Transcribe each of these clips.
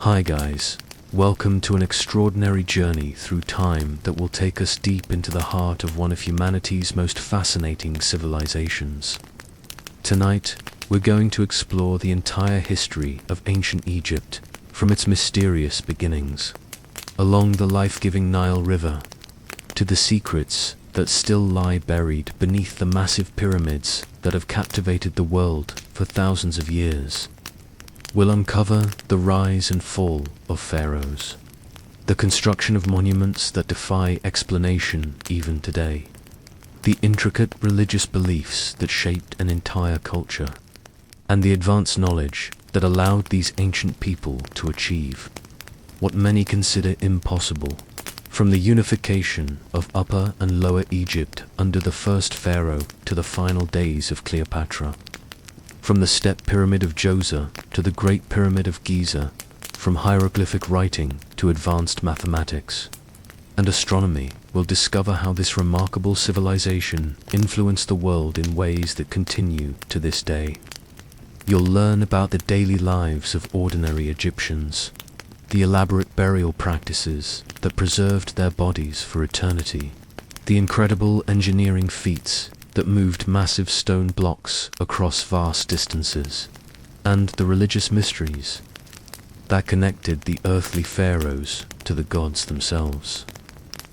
Hi guys, welcome to an extraordinary journey through time that will take us deep into the heart of one of humanity's most fascinating civilizations. Tonight, we're going to explore the entire history of ancient Egypt, from its mysterious beginnings, along the life-giving Nile River, to the secrets that still lie buried beneath the massive pyramids that have captivated the world for thousands of years. We'll uncover the rise and fall of pharaohs, the construction of monuments that defy explanation even today, the intricate religious beliefs that shaped an entire culture, and the advanced knowledge that allowed these ancient people to achieve what many consider impossible. From the unification of Upper and Lower Egypt under the first pharaoh to the final days of Cleopatra, from the step pyramid of Djoser to the Great Pyramid of Giza, from hieroglyphic writing to advanced mathematics and astronomy, we'll discover how this remarkable civilization influenced the world in ways that continue to this day. You'll learn about the daily lives of ordinary Egyptians, the elaborate burial practices that preserved their bodies for eternity, the incredible engineering feats that moved massive stone blocks across vast distances, and the religious mysteries that connected the earthly pharaohs to the gods themselves.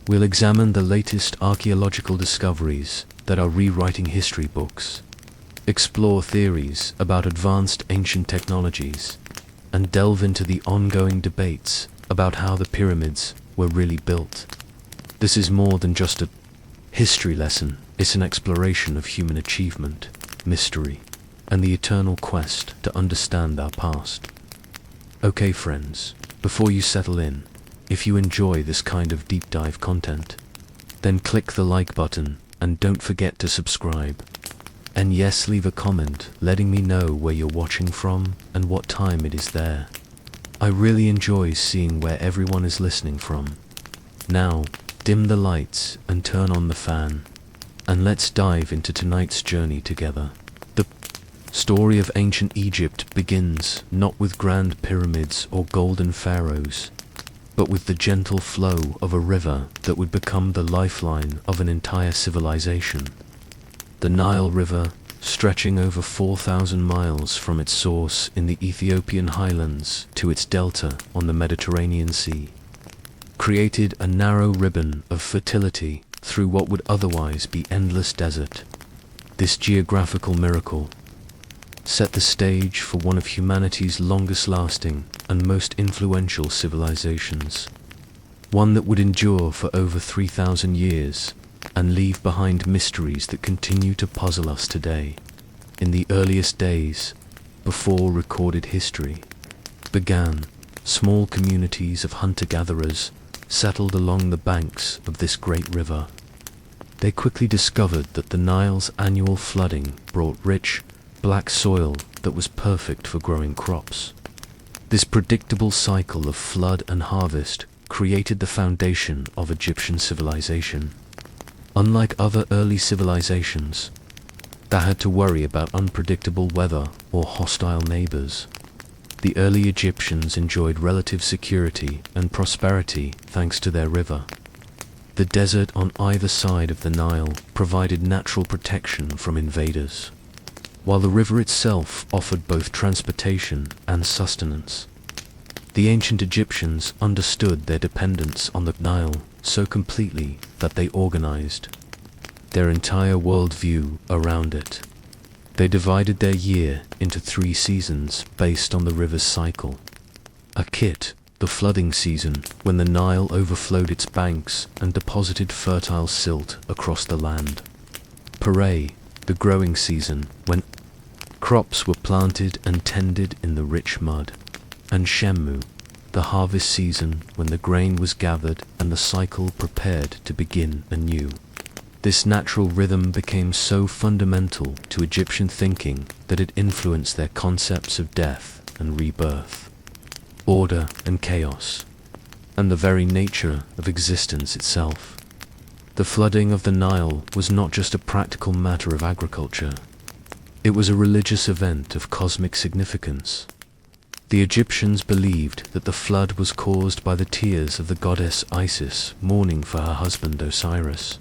We'll examine the latest archaeological discoveries that are rewriting history books, explore theories about advanced ancient technologies, and delve into the ongoing debates about how the pyramids were really built. This is more than just a history lesson, it's an exploration of human achievement, mystery, and the eternal quest to understand our past. Okay friends, before you settle in, if you enjoy this kind of deep dive content, then click the like button and don't forget to subscribe. And yes, leave a comment letting me know where you're watching from and what time it is there. I really enjoy seeing where everyone is listening from. Now, dim the lights and turn on the fan, and let's dive into tonight's journey together. The story of ancient Egypt begins not with grand pyramids or golden pharaohs, but with the gentle flow of a river that would become the lifeline of an entire civilization. The Nile River, stretching over 4,000 miles from its source in the Ethiopian highlands to its delta on the Mediterranean Sea, created a narrow ribbon of fertility through what would otherwise be endless desert. This geographical miracle set the stage for one of humanity's longest-lasting and most influential civilizations, one that would endure for over 3,000 years and leave behind mysteries that continue to puzzle us today. In the earliest days, before recorded history began, small communities of hunter-gatherers settled along the banks of this great river. They quickly discovered that the Nile's annual flooding brought rich, black soil that was perfect for growing crops. This predictable cycle of flood and harvest created the foundation of Egyptian civilization. Unlike other early civilizations that had to worry about unpredictable weather or hostile neighbors, the early Egyptians enjoyed relative security and prosperity thanks to their river. The desert on either side of the Nile provided natural protection from invaders, while the river itself offered both transportation and sustenance. The ancient Egyptians understood their dependence on the Nile so completely that they organized their entire worldview around it. They divided their year into 3 seasons based on the river's cycle. Akhenaten, the flooding season, when the Nile overflowed its banks and deposited fertile silt across the land. Pharaohs, the growing season, when crops were planted and tended in the rich mud. And Shemu, the harvest season, when the grain was gathered and the cycle prepared to begin anew. This natural rhythm became so fundamental to Egyptian thinking that it influenced their concepts of death and rebirth, order and chaos, and the very nature of existence itself. The flooding of the Nile was not just a practical matter of agriculture. It was a religious event of cosmic significance. The Egyptians believed that the flood was caused by the tears of the goddess Isis mourning for her husband Osiris,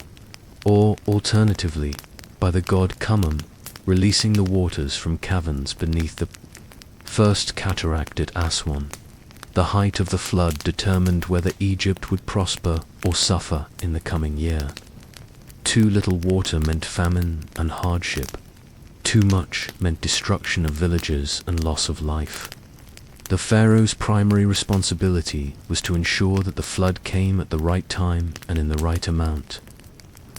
or alternatively, by the god Khufu releasing the waters from caverns beneath the first cataract at Aswan. The height of the flood determined whether Egypt would prosper or suffer in the coming year. Too little water meant famine and hardship. Too much meant destruction of villages and loss of life. The pharaoh's primary responsibility was to ensure that the flood came at the right time and in the right amount,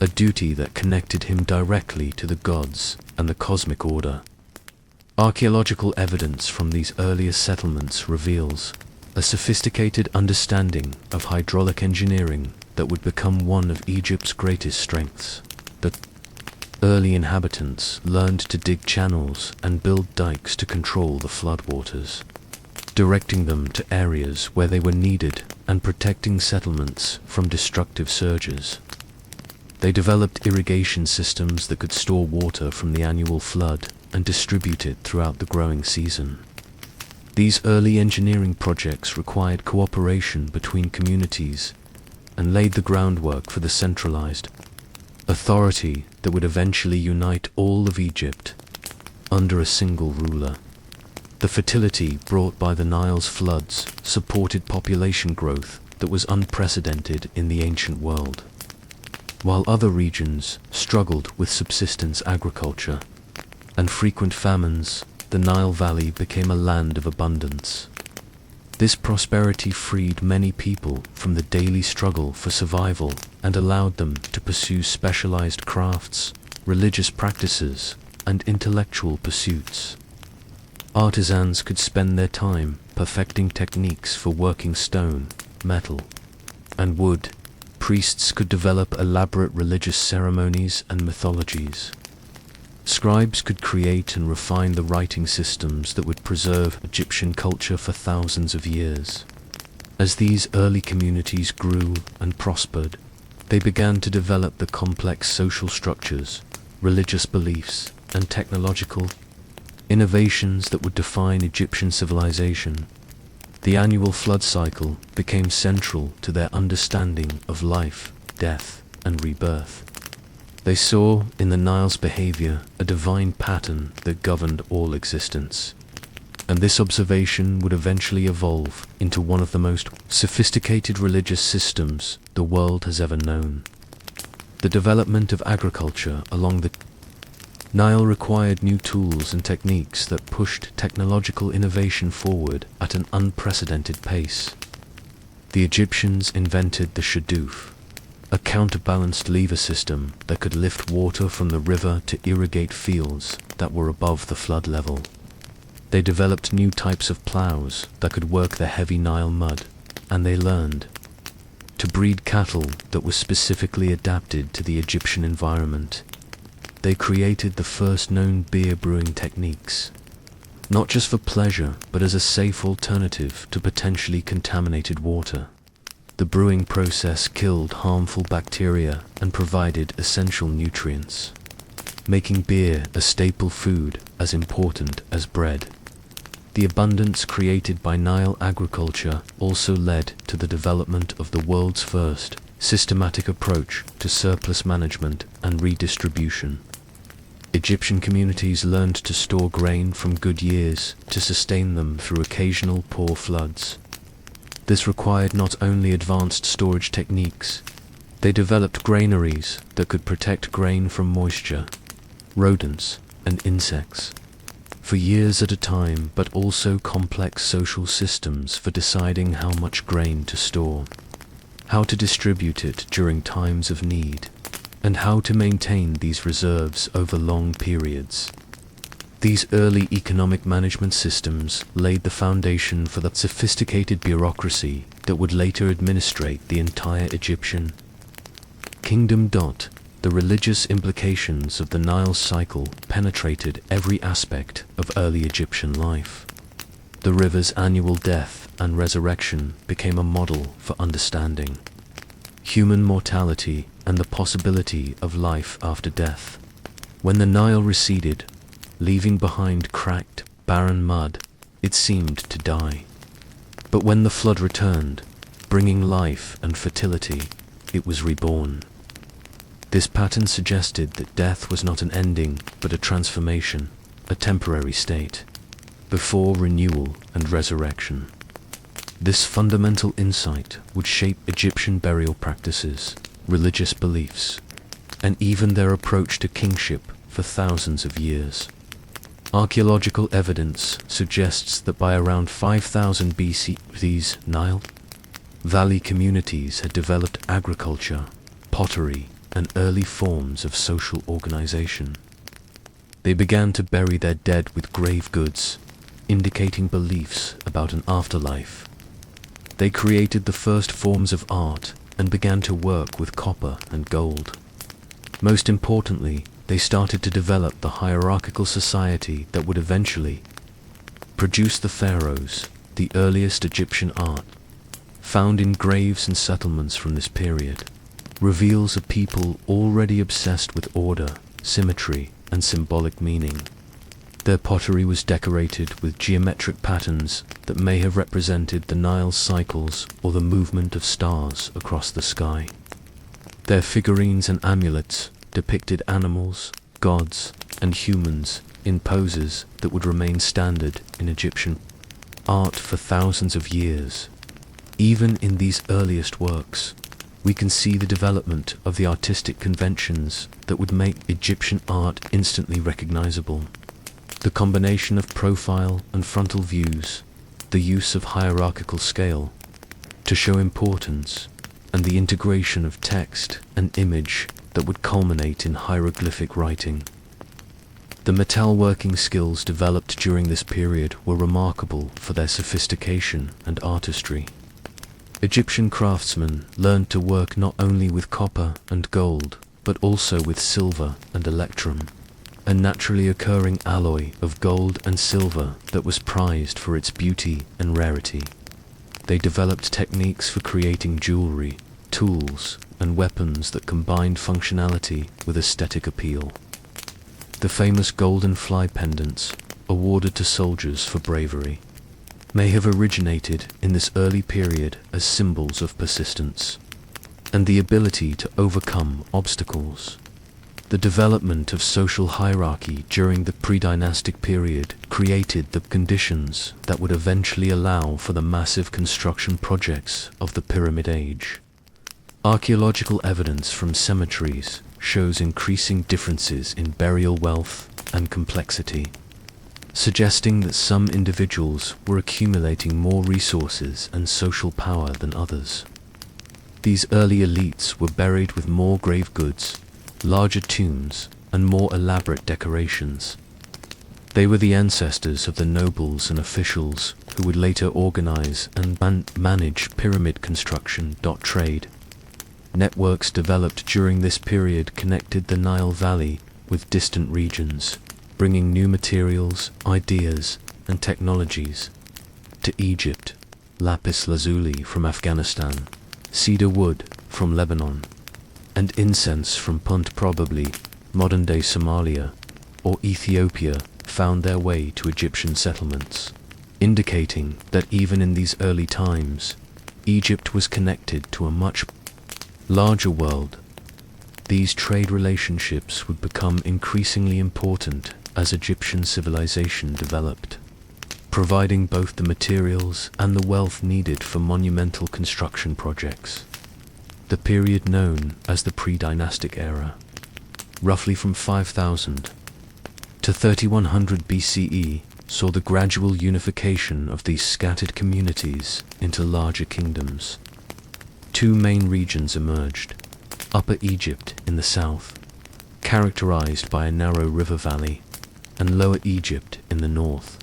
a duty that connected him directly to the gods and the cosmic order. Archaeological evidence from these earlier settlements reveals a sophisticated understanding of hydraulic engineering that would become one of Egypt's greatest strengths. The early inhabitants learned to dig channels and build dikes to control the floodwaters, directing them to areas where they were needed and protecting settlements from destructive surges. They developed irrigation systems that could store water from the annual flood and distribute it throughout the growing season. These early engineering projects required cooperation between communities and laid the groundwork for the centralized authority that would eventually unite all of Egypt under a single ruler. The fertility brought by the Nile's floods supported population growth that was unprecedented in the ancient world. While other regions struggled with subsistence agriculture and frequent famines, the Nile Valley became a land of abundance. This prosperity freed many people from the daily struggle for survival and allowed them to pursue specialized crafts, religious practices, and intellectual pursuits. Artisans could spend their time perfecting techniques for working stone, metal, and wood. Priests could develop elaborate religious ceremonies and mythologies. Scribes could create and refine the writing systems that would preserve Egyptian culture for thousands of years. As these early communities grew and prospered, they began to develop the complex social structures, religious beliefs, and technological innovations that would define Egyptian civilization. The annual flood cycle became central to their understanding of life, death, and rebirth. They saw in the Nile's behavior a divine pattern that governed all existence, and this observation would eventually evolve into one of the most sophisticated religious systems the world has ever known. The development of agriculture along the Nile required new tools and techniques that pushed technological innovation forward at an unprecedented pace. The Egyptians invented the shadoof, a counterbalanced lever system that could lift water from the river to irrigate fields that were above the flood level. They developed new types of plows that could work the heavy Nile mud, and they learned to breed cattle that were specifically adapted to the Egyptian environment. They created the first known beer brewing techniques, not just for pleasure, but as a safe alternative to potentially contaminated water. The brewing process killed harmful bacteria and provided essential nutrients, making beer a staple food as important as bread. The abundance created by Nile agriculture also led to the development of the world's first systematic approach to surplus management and redistribution. Egyptian communities learned to store grain from good years to sustain them through occasional poor floods. This required not only advanced storage techniques, they developed granaries that could protect grain from moisture, rodents, and insects for years at a time, but also complex social systems for deciding how much grain to store, how to distribute it during times of need, and how to maintain these reserves over long periods. These early economic management systems laid the foundation for the sophisticated bureaucracy that would later administrate the entire Egyptian kingdom. The religious implications of the Nile cycle penetrated every aspect of early Egyptian life. The river's annual death and resurrection became a model for understanding human mortality and the possibility of life after death. When the Nile receded, leaving behind cracked, barren mud, it seemed to die. But when the flood returned, bringing life and fertility, it was reborn. This pattern suggested that death was not an ending, but a transformation, a temporary state, before renewal and resurrection. This fundamental insight would shape Egyptian burial practices, religious beliefs, and even their approach to kingship for thousands of years. Archaeological evidence suggests that by around 5000 BC, these Nile Valley communities had developed agriculture, pottery, and early forms of social organization. They began to bury their dead with grave goods, indicating beliefs about an afterlife. They created the first forms of art and began to work with copper and gold. Most importantly, they started to develop the hierarchical society that would eventually produce the pharaohs, the earliest Egyptian art, found in graves and settlements from this period, reveals a people already obsessed with order, symmetry, and symbolic meaning. Their pottery was decorated with geometric patterns that may have represented the Nile cycles or the movement of stars across the sky. Their figurines and amulets depicted animals, gods, and humans in poses that would remain standard in Egyptian art for thousands of years. Even in these earliest works, we can see the development of the artistic conventions that would make Egyptian art instantly recognizable. The combination of profile and frontal views, the use of hierarchical scale to show importance, and the integration of text and image that would culminate in hieroglyphic writing. The metalworking skills developed during this period were remarkable for their sophistication and artistry. Egyptian craftsmen learned to work not only with copper and gold, but also with silver and electrum, a naturally occurring alloy of gold and silver that was prized for its beauty and rarity. They developed techniques for creating jewelry, tools, and weapons that combined functionality with aesthetic appeal. The famous golden fly pendants, awarded to soldiers for bravery, may have originated in this early period as symbols of persistence and the ability to overcome obstacles. The development of social hierarchy during the pre-dynastic period created the conditions that would eventually allow for the massive construction projects of the Pyramid Age. Archaeological evidence from cemeteries shows increasing differences in burial wealth and complexity, suggesting that some individuals were accumulating more resources and social power than others. These early elites were buried with more grave goods, larger tombs, and more elaborate decorations. They were the ancestors of the nobles and officials who would later organize and manage pyramid construction. Trade networks developed during this period connected the Nile Valley with distant regions, bringing new materials, ideas, and technologies to Egypt. Lapis lazuli from Afghanistan, cedar wood from Lebanon, and incense from Punt, probably modern-day Somalia or Ethiopia, found their way to Egyptian settlements, indicating that even in these early times, Egypt was connected to a much larger world. These trade relationships would become increasingly important as Egyptian civilization developed, providing both the materials and the wealth needed for monumental construction projects. The period known as the pre-dynastic era, roughly from 5000 to 3100 BCE, saw the gradual unification of these scattered communities into larger kingdoms. Two main regions emerged: Upper Egypt in the south, characterized by a narrow river valley, and Lower Egypt in the north,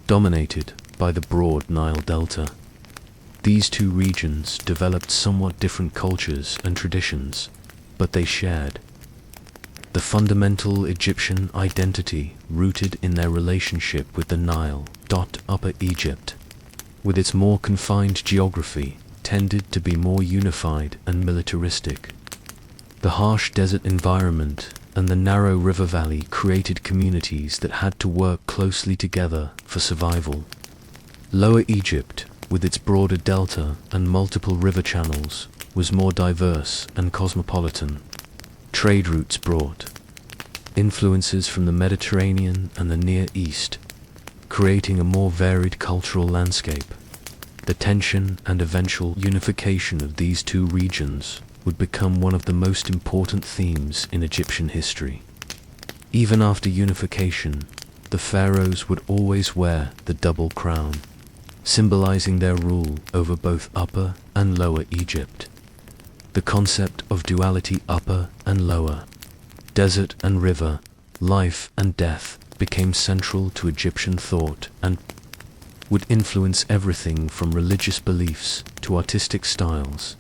dominated by the broad Nile Delta. These two regions developed somewhat different cultures and traditions, but they shared the fundamental Egyptian identity rooted in their relationship with the Nile. Upper Egypt, with its more confined geography, tended to be more unified and militaristic. The harsh desert environment and the narrow river valley created communities that had to work closely together for survival. Lower Egypt, with its broader delta and multiple river channels, was more diverse and cosmopolitan. Trade routes brought influences from the Mediterranean and the Near East, creating a more varied cultural landscape. The tension and eventual unification of these two regions would become one of the most important themes in Egyptian history. Even after unification, the pharaohs would always wear the double crown, symbolizing their rule over both Upper and Lower Egypt. The concept of duality, upper and lower, desert and river, life and death, became central to Egyptian thought and would influence everything from religious beliefs to artistic styles.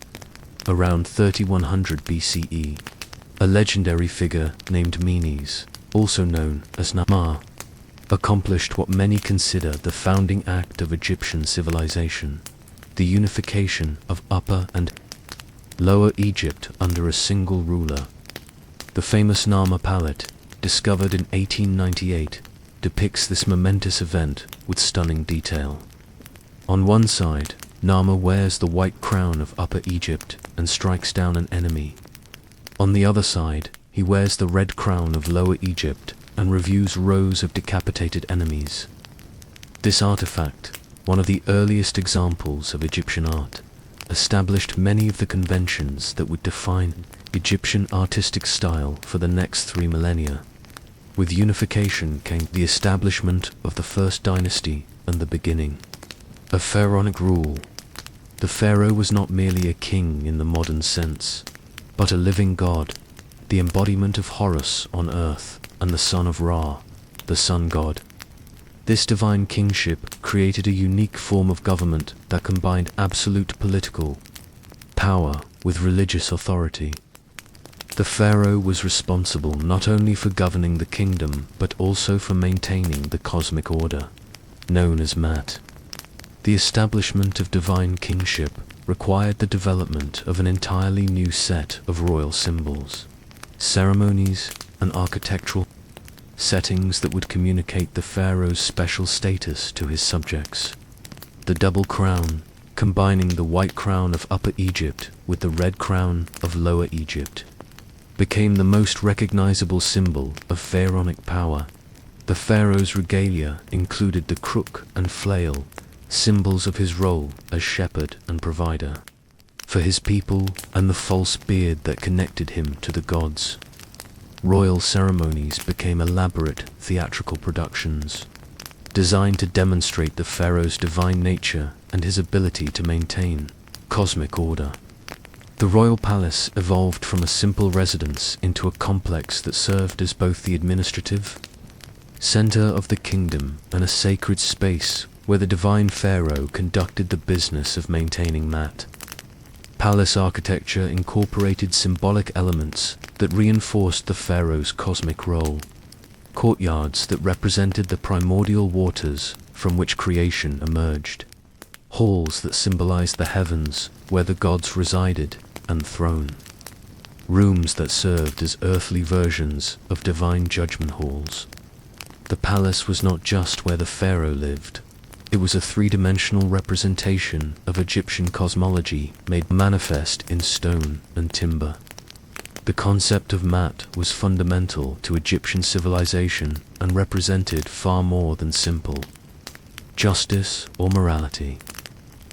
Around 3100 BCE, a legendary figure named Menes, also known as Nama, accomplished what many consider the founding act of Egyptian civilization, the unification of Upper and Lower Egypt under a single ruler. The famous Nama palette, discovered in 1898, depicts this momentous event with stunning detail. On one side, Nama wears the white crown of Upper Egypt and strikes down an enemy. On the other side, he wears the red crown of Lower Egypt and reviews rows of decapitated enemies. This artifact, one of the earliest examples of Egyptian art, established many of the conventions that would define Egyptian artistic style for the next 3 millennia. With unification came the establishment of the first dynasty and the beginning of pharaonic rule. The pharaoh was not merely a king in the modern sense, but a living god, the embodiment of Horus on earth and the son of Ra, the sun god. This divine kingship created a unique form of government that combined absolute political power with religious authority. The pharaoh was responsible not only for governing the kingdom but also for maintaining the cosmic order, known as Mat. The establishment of divine kingship required the development of an entirely new set of royal symbols, ceremonies, and architectural settings that would communicate the pharaoh's special status to his subjects. The double crown, combining the white crown of Upper Egypt with the red crown of Lower Egypt, became the most recognizable symbol of pharaonic power. The pharaoh's regalia included the crook and flail, symbols of his role as shepherd and provider for his people, and the false beard that connected him to the gods. Royal ceremonies became elaborate theatrical productions, designed to demonstrate the pharaoh's divine nature and his ability to maintain cosmic order. The royal palace evolved from a simple residence into a complex that served as both the administrative center of the kingdom and a sacred space where the divine pharaoh conducted the business of maintaining Mat. Palace architecture incorporated symbolic elements that reinforced the pharaoh's cosmic role. Courtyards that represented the primordial waters from which creation emerged. Halls that symbolized the heavens where the gods resided and throne. Rooms that served as earthly versions of divine judgment halls. The palace was not just where the pharaoh lived. It was a three-dimensional representation of Egyptian cosmology made manifest in stone and timber. The concept of Mat was fundamental to Egyptian civilization and represented far more than simple justice or morality.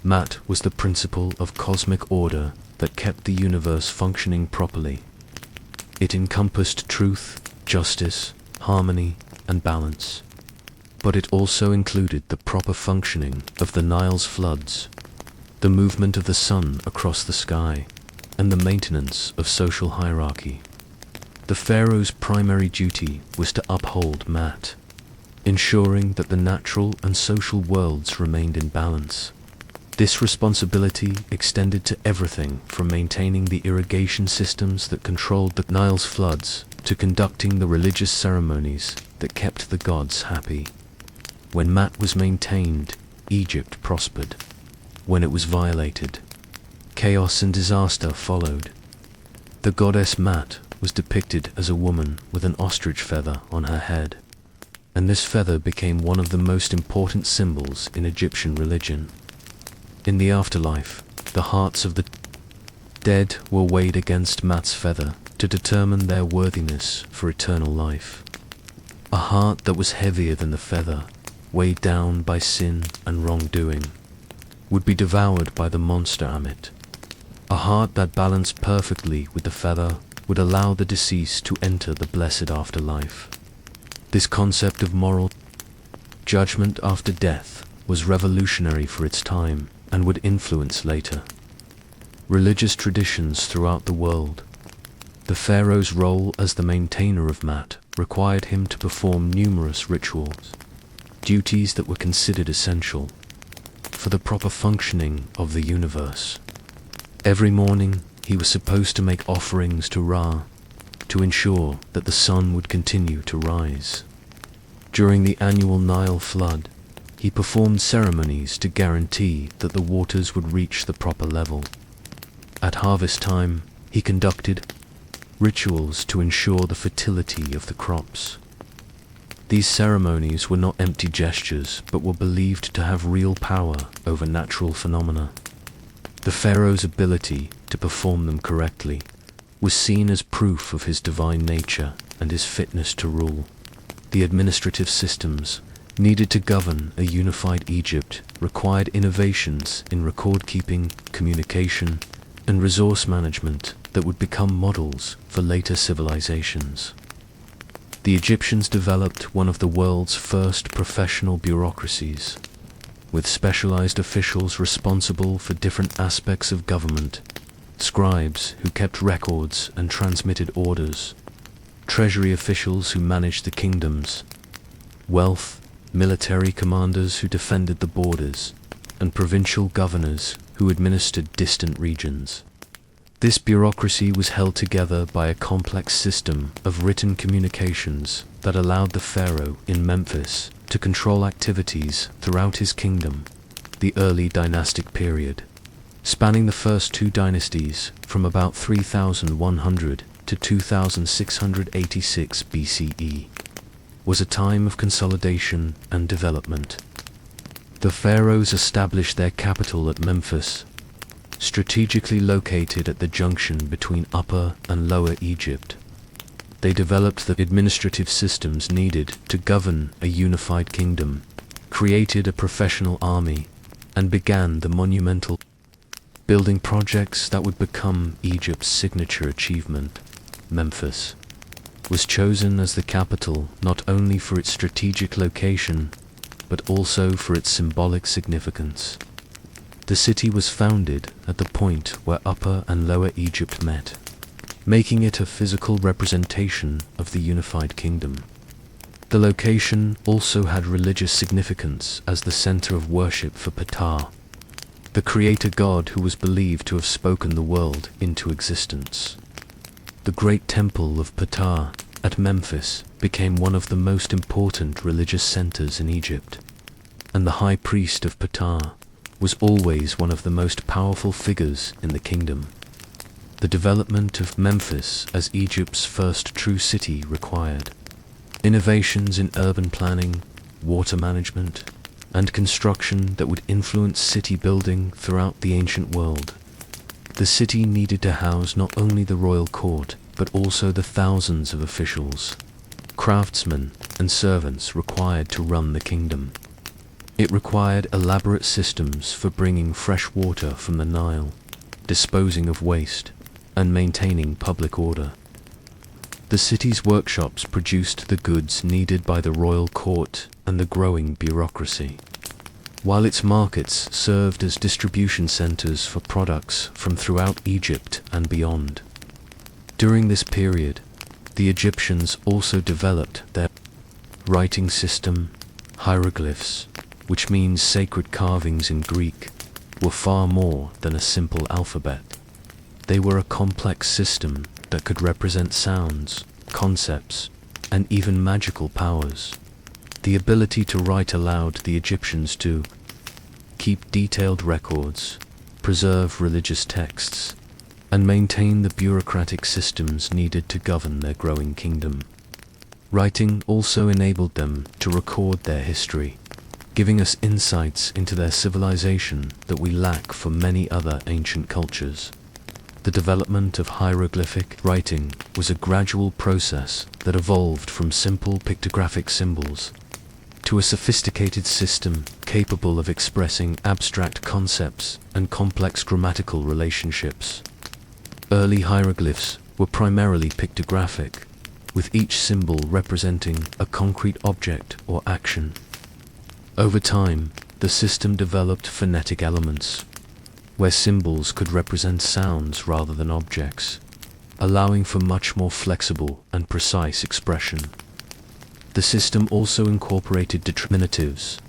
Mat was the principle of cosmic order that kept the universe functioning properly. It encompassed truth, justice, harmony, and balance. But it also included the proper functioning of the Nile's floods, the movement of the sun across the sky, and the maintenance of social hierarchy. The pharaoh's primary duty was to uphold Mat, ensuring that the natural and social worlds remained in balance. This responsibility extended to everything from maintaining the irrigation systems that controlled the Nile's floods to conducting the religious ceremonies that kept the gods happy. When Mat was maintained, Egypt prospered. When it was violated, chaos and disaster followed. The goddess Mat was depicted as a woman with an ostrich feather on her head, and this feather became one of the most important symbols in Egyptian religion. In the afterlife, the hearts of the dead were weighed against Mat's feather to determine their worthiness for eternal life. A heart that was heavier than the feather, weighed down by sin and wrongdoing, would be devoured by the monster Ammit. A heart that balanced perfectly with the feather would allow the deceased to enter the blessed afterlife. This concept of moral judgment after death was revolutionary for its time and would influence later religious traditions throughout the world. The pharaoh's role as the maintainer of Mat required him to perform numerous rituals, duties that were considered essential for the proper functioning of the universe. Every morning, he was supposed to make offerings to Ra to ensure that the sun would continue to rise. During the annual Nile flood, he performed ceremonies to guarantee that the waters would reach the proper level. At harvest time, he conducted rituals to ensure the fertility of the crops. These ceremonies were not empty gestures, but were believed to have real power over natural phenomena. The pharaoh's ability to perform them correctly was seen as proof of his divine nature and his fitness to rule. The administrative systems needed to govern a unified Egypt required innovations in record-keeping, communication, and resource management that would become models for later civilizations. The Egyptians developed one of the world's first professional bureaucracies, with specialized officials responsible for different aspects of government, scribes who kept records and transmitted orders, treasury officials who managed the kingdoms, wealth, military commanders who defended the borders, and provincial governors who administered distant regions. This bureaucracy was held together by a complex system of written communications that allowed the pharaoh in Memphis to control activities throughout his kingdom, the early dynastic period, spanning the first two dynasties from about 3100 to 2686 BCE, was a time of consolidation and development. The pharaohs established their capital at Memphis, strategically located at the junction between Upper and Lower Egypt. They developed the administrative systems needed to govern a unified kingdom, created a professional army, and began the monumental building projects that would become Egypt's signature achievement. Memphis was chosen as the capital not only for its strategic location, but also for its symbolic significance. The city was founded at the point where Upper and Lower Egypt met, making it a physical representation of the unified kingdom. The location also had religious significance as the center of worship for Ptah, the creator god who was believed to have spoken the world into existence. The great temple of Ptah at Memphis became one of the most important religious centers in Egypt, and the high priest of Ptah was always one of the most powerful figures in the kingdom. The development of Memphis as Egypt's first true city required innovations in urban planning, water management, and construction that would influence city building throughout the ancient world. The city needed to house not only the royal court, but also the thousands of officials, craftsmen, and servants required to run the kingdom. It required elaborate systems for bringing fresh water from the Nile, disposing of waste, and maintaining public order. The city's workshops produced the goods needed by the royal court and the growing bureaucracy, while its markets served as distribution centers for products from throughout Egypt and beyond. During this period, the Egyptians also developed their writing system. Hieroglyphs, which means sacred carvings in Greek, were far more than a simple alphabet. They were a complex system that could represent sounds, concepts, and even magical powers. The ability to write allowed the Egyptians to keep detailed records, preserve religious texts, and maintain the bureaucratic systems needed to govern their growing kingdom. Writing also enabled them to record their history, giving us insights into their civilization that we lack from many other ancient cultures. The development of hieroglyphic writing was a gradual process that evolved from simple pictographic symbols to a sophisticated system capable of expressing abstract concepts and complex grammatical relationships. Early hieroglyphs were primarily pictographic, with each symbol representing a concrete object or action. Over time, the system developed phonetic elements, where symbols could represent sounds rather than objects, allowing for much more flexible and precise expression. The system also incorporated determinatives,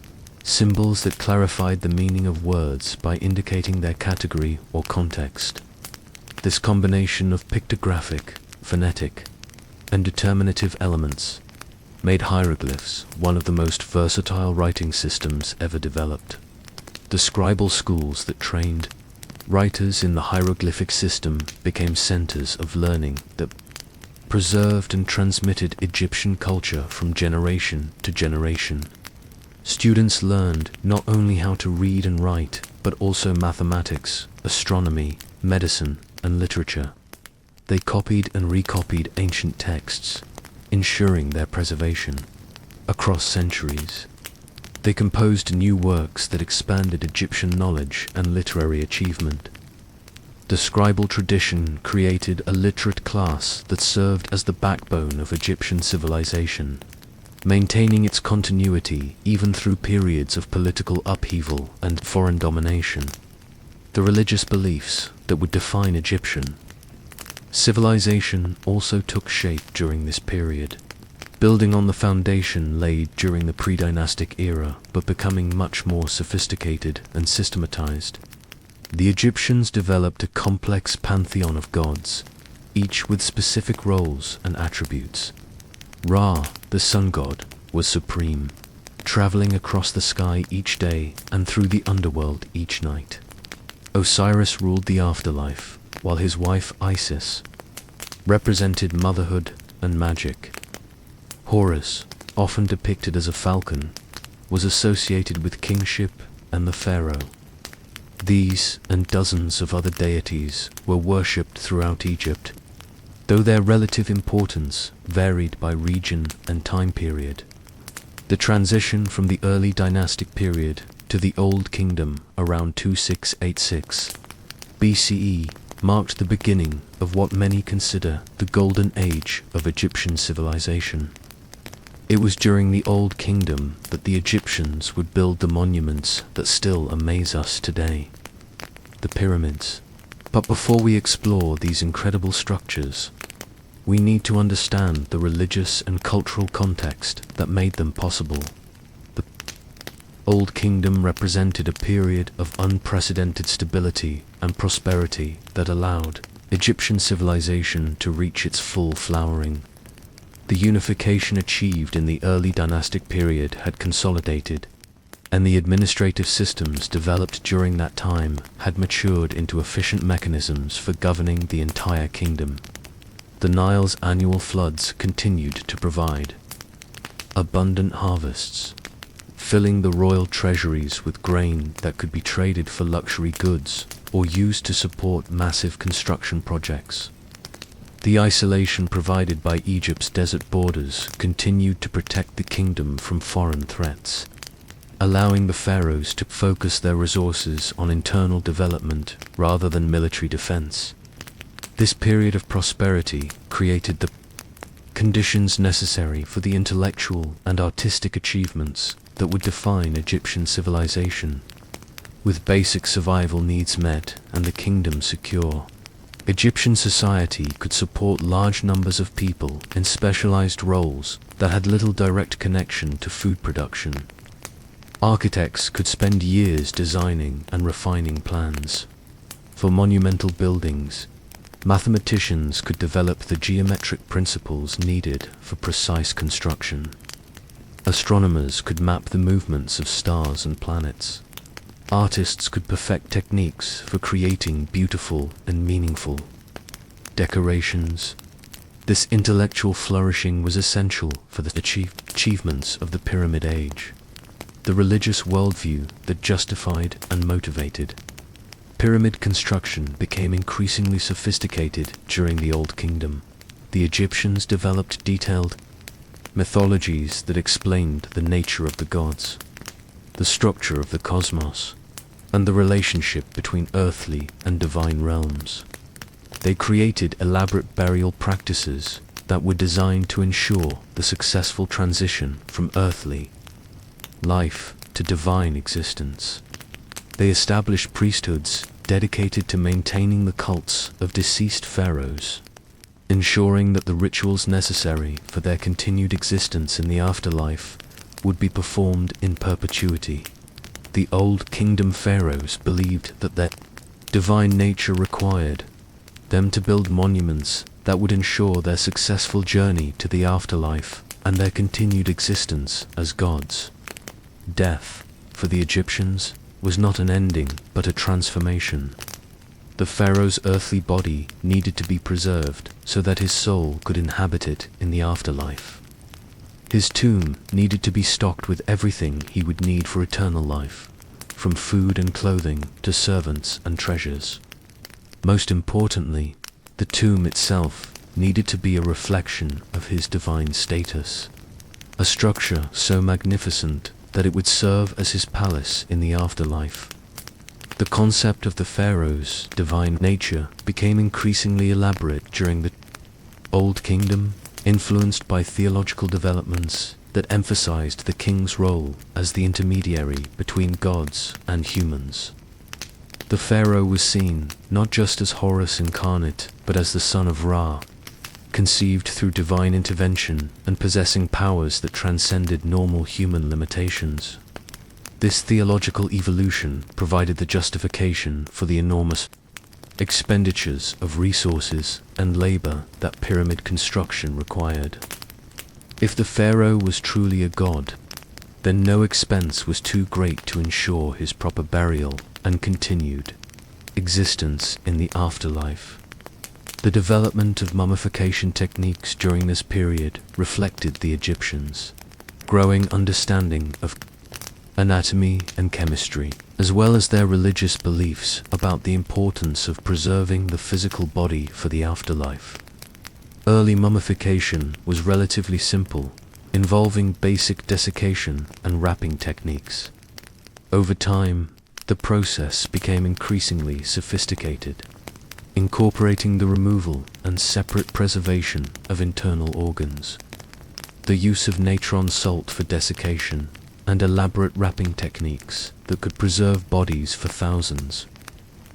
symbols that clarified the meaning of words by indicating their category or context. This combination of pictographic, phonetic, and determinative elements made hieroglyphs one of the most versatile writing systems ever developed. The scribal schools that trained writers in the hieroglyphic system became centers of learning that preserved and transmitted Egyptian culture from generation to generation. Students learned not only how to read and write, but also mathematics, astronomy, medicine, and literature. They copied and recopied ancient texts, ensuring their preservation across centuries. They composed new works that expanded Egyptian knowledge and literary achievement. The scribal tradition created a literate class that served as the backbone of Egyptian civilization, maintaining its continuity even through periods of political upheaval and foreign domination. The religious beliefs that would define Egyptian civilization also took shape during this period, building on the foundation laid during the pre-dynastic era, but becoming much more sophisticated and systematized. The Egyptians developed a complex pantheon of gods, each with specific roles and attributes. Ra, the sun god, was supreme, traveling across the sky each day and through the underworld each night. Osiris ruled the afterlife, while his wife Isis represented motherhood and magic. Horus, often depicted as a falcon, was associated with kingship and the pharaoh. These and dozens of other deities were worshipped throughout Egypt, though their relative importance varied by region and time period. The transition from the early dynastic period to the Old Kingdom around 2686 BCE marked the beginning of what many consider the golden age of Egyptian civilization. It was during the Old Kingdom that the Egyptians would build the monuments that still amaze us today, the pyramids. But before we explore these incredible structures, we need to understand the religious and cultural context that made them possible. The Old Kingdom represented a period of unprecedented stability and prosperity that allowed Egyptian civilization to reach its full flowering. The unification achieved in the early dynastic period had consolidated, and the administrative systems developed during that time had matured into efficient mechanisms for governing the entire kingdom. The Nile's annual floods continued to provide abundant harvests, filling the royal treasuries with grain that could be traded for luxury goods or used to support massive construction projects. The isolation provided by Egypt's desert borders continued to protect the kingdom from foreign threats, allowing the pharaohs to focus their resources on internal development rather than military defense. This period of prosperity created the conditions necessary for the intellectual and artistic achievements that would define Egyptian civilization. With basic survival needs met and the kingdom secure, Egyptian society could support large numbers of people in specialized roles that had little direct connection to food production. Architects could spend years designing and refining plans for monumental buildings. Mathematicians could develop the geometric principles needed for precise construction. Astronomers could map the movements of stars and planets. Artists could perfect techniques for creating beautiful and meaningful decorations. This intellectual flourishing was essential for the achievements of the Pyramid Age, the religious worldview that justified and motivated. Pyramid construction became increasingly sophisticated during the Old Kingdom. The Egyptians developed detailed mythologies that explained the nature of the gods, the structure of the cosmos, and the relationship between earthly and divine realms. They created elaborate burial practices that were designed to ensure the successful transition from earthly life to divine existence. They established priesthoods dedicated to maintaining the cults of deceased pharaohs, ensuring that the rituals necessary for their continued existence in the afterlife would be performed in perpetuity. The Old Kingdom pharaohs believed that their divine nature required them to build monuments that would ensure their successful journey to the afterlife and their continued existence as gods. Death, for the Egyptians, was not an ending but a transformation. The pharaoh's earthly body needed to be preserved so that his soul could inhabit it in the afterlife. His tomb needed to be stocked with everything he would need for eternal life, from food and clothing to servants and treasures. Most importantly, the tomb itself needed to be a reflection of his divine status, a structure so magnificent that it would serve as his palace in the afterlife. The concept of the pharaoh's divine nature became increasingly elaborate during the Old Kingdom, influenced by theological developments that emphasized the king's role as the intermediary between gods and humans. The pharaoh was seen not just as Horus incarnate, but as the son of Ra, conceived through divine intervention and possessing powers that transcended normal human limitations. This theological evolution provided the justification for the enormous expenditures of resources and labor that pyramid construction required. If the pharaoh was truly a god, then no expense was too great to ensure his proper burial and continued existence in the afterlife. The development of mummification techniques during this period reflected the Egyptians' growing understanding of anatomy and chemistry, as well as their religious beliefs about the importance of preserving the physical body for the afterlife. Early mummification was relatively simple, involving basic desiccation and wrapping techniques. Over time, the process became increasingly sophisticated, incorporating the removal and separate preservation of internal organs, the use of natron salt for desiccation, and elaborate wrapping techniques that could preserve bodies for thousands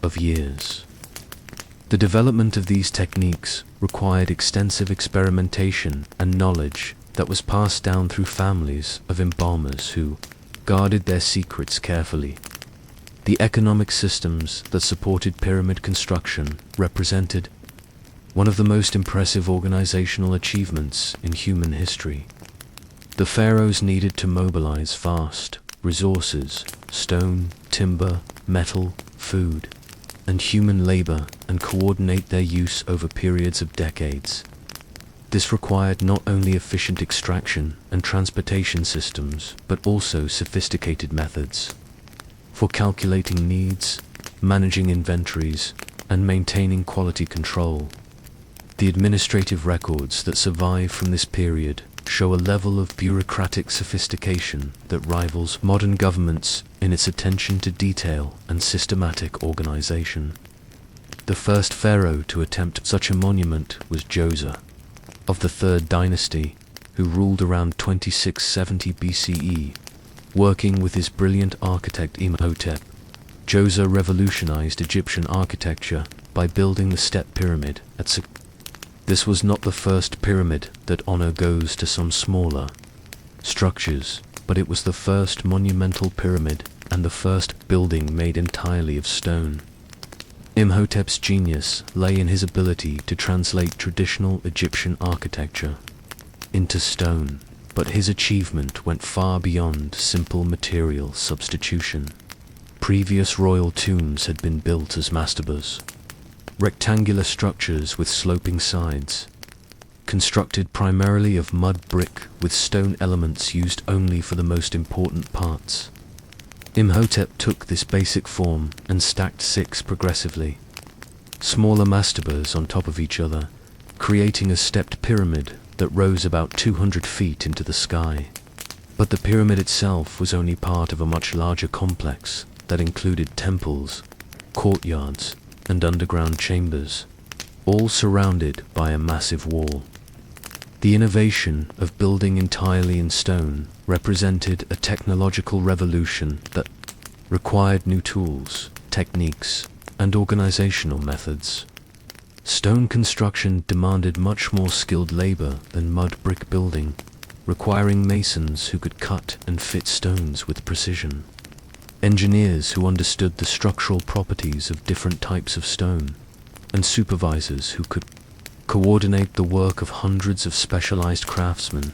of years. The development of these techniques required extensive experimentation and knowledge that was passed down through families of embalmers who guarded their secrets carefully. The economic systems that supported pyramid construction represented one of the most impressive organizational achievements in human history. The pharaohs needed to mobilize vast resources, stone, timber, metal, food, and human labor, and coordinate their use over periods of decades. This required not only efficient extraction and transportation systems, but also sophisticated methods for calculating needs, managing inventories, and maintaining quality control. The administrative records that survive from this period show a level of bureaucratic sophistication that rivals modern governments in its attention to detail and systematic organization. The first pharaoh to attempt such a monument was Djoser, of the Third Dynasty, who ruled around 2670 BCE. Working with his brilliant architect Imhotep, Djoser revolutionized Egyptian architecture by building the step pyramid at Sekh. This was not the first pyramid that honor goes to some smaller structures, but it was the first monumental pyramid and the first building made entirely of stone. Imhotep's genius lay in his ability to translate traditional Egyptian architecture into stone, but his achievement went far beyond simple material substitution. Previous royal tombs had been built as mastabas, rectangular structures with sloping sides. constructed primarily of mud brick with stone elements used only for the most important parts. Imhotep took this basic form and stacked 6 progressively, smaller mastabas on top of each other, creating a stepped pyramid that rose about 200 feet into the sky. But the pyramid itself was only part of a much larger complex that included temples, courtyards, and underground chambers, all surrounded by a massive wall. The innovation of building entirely in stone represented a technological revolution that required new tools, techniques, and organizational methods. Stone construction demanded much more skilled labor than mud brick building, requiring masons who could cut and fit stones with precision, engineers who understood the structural properties of different types of stone, and supervisors who could coordinate the work of hundreds of specialized craftsmen.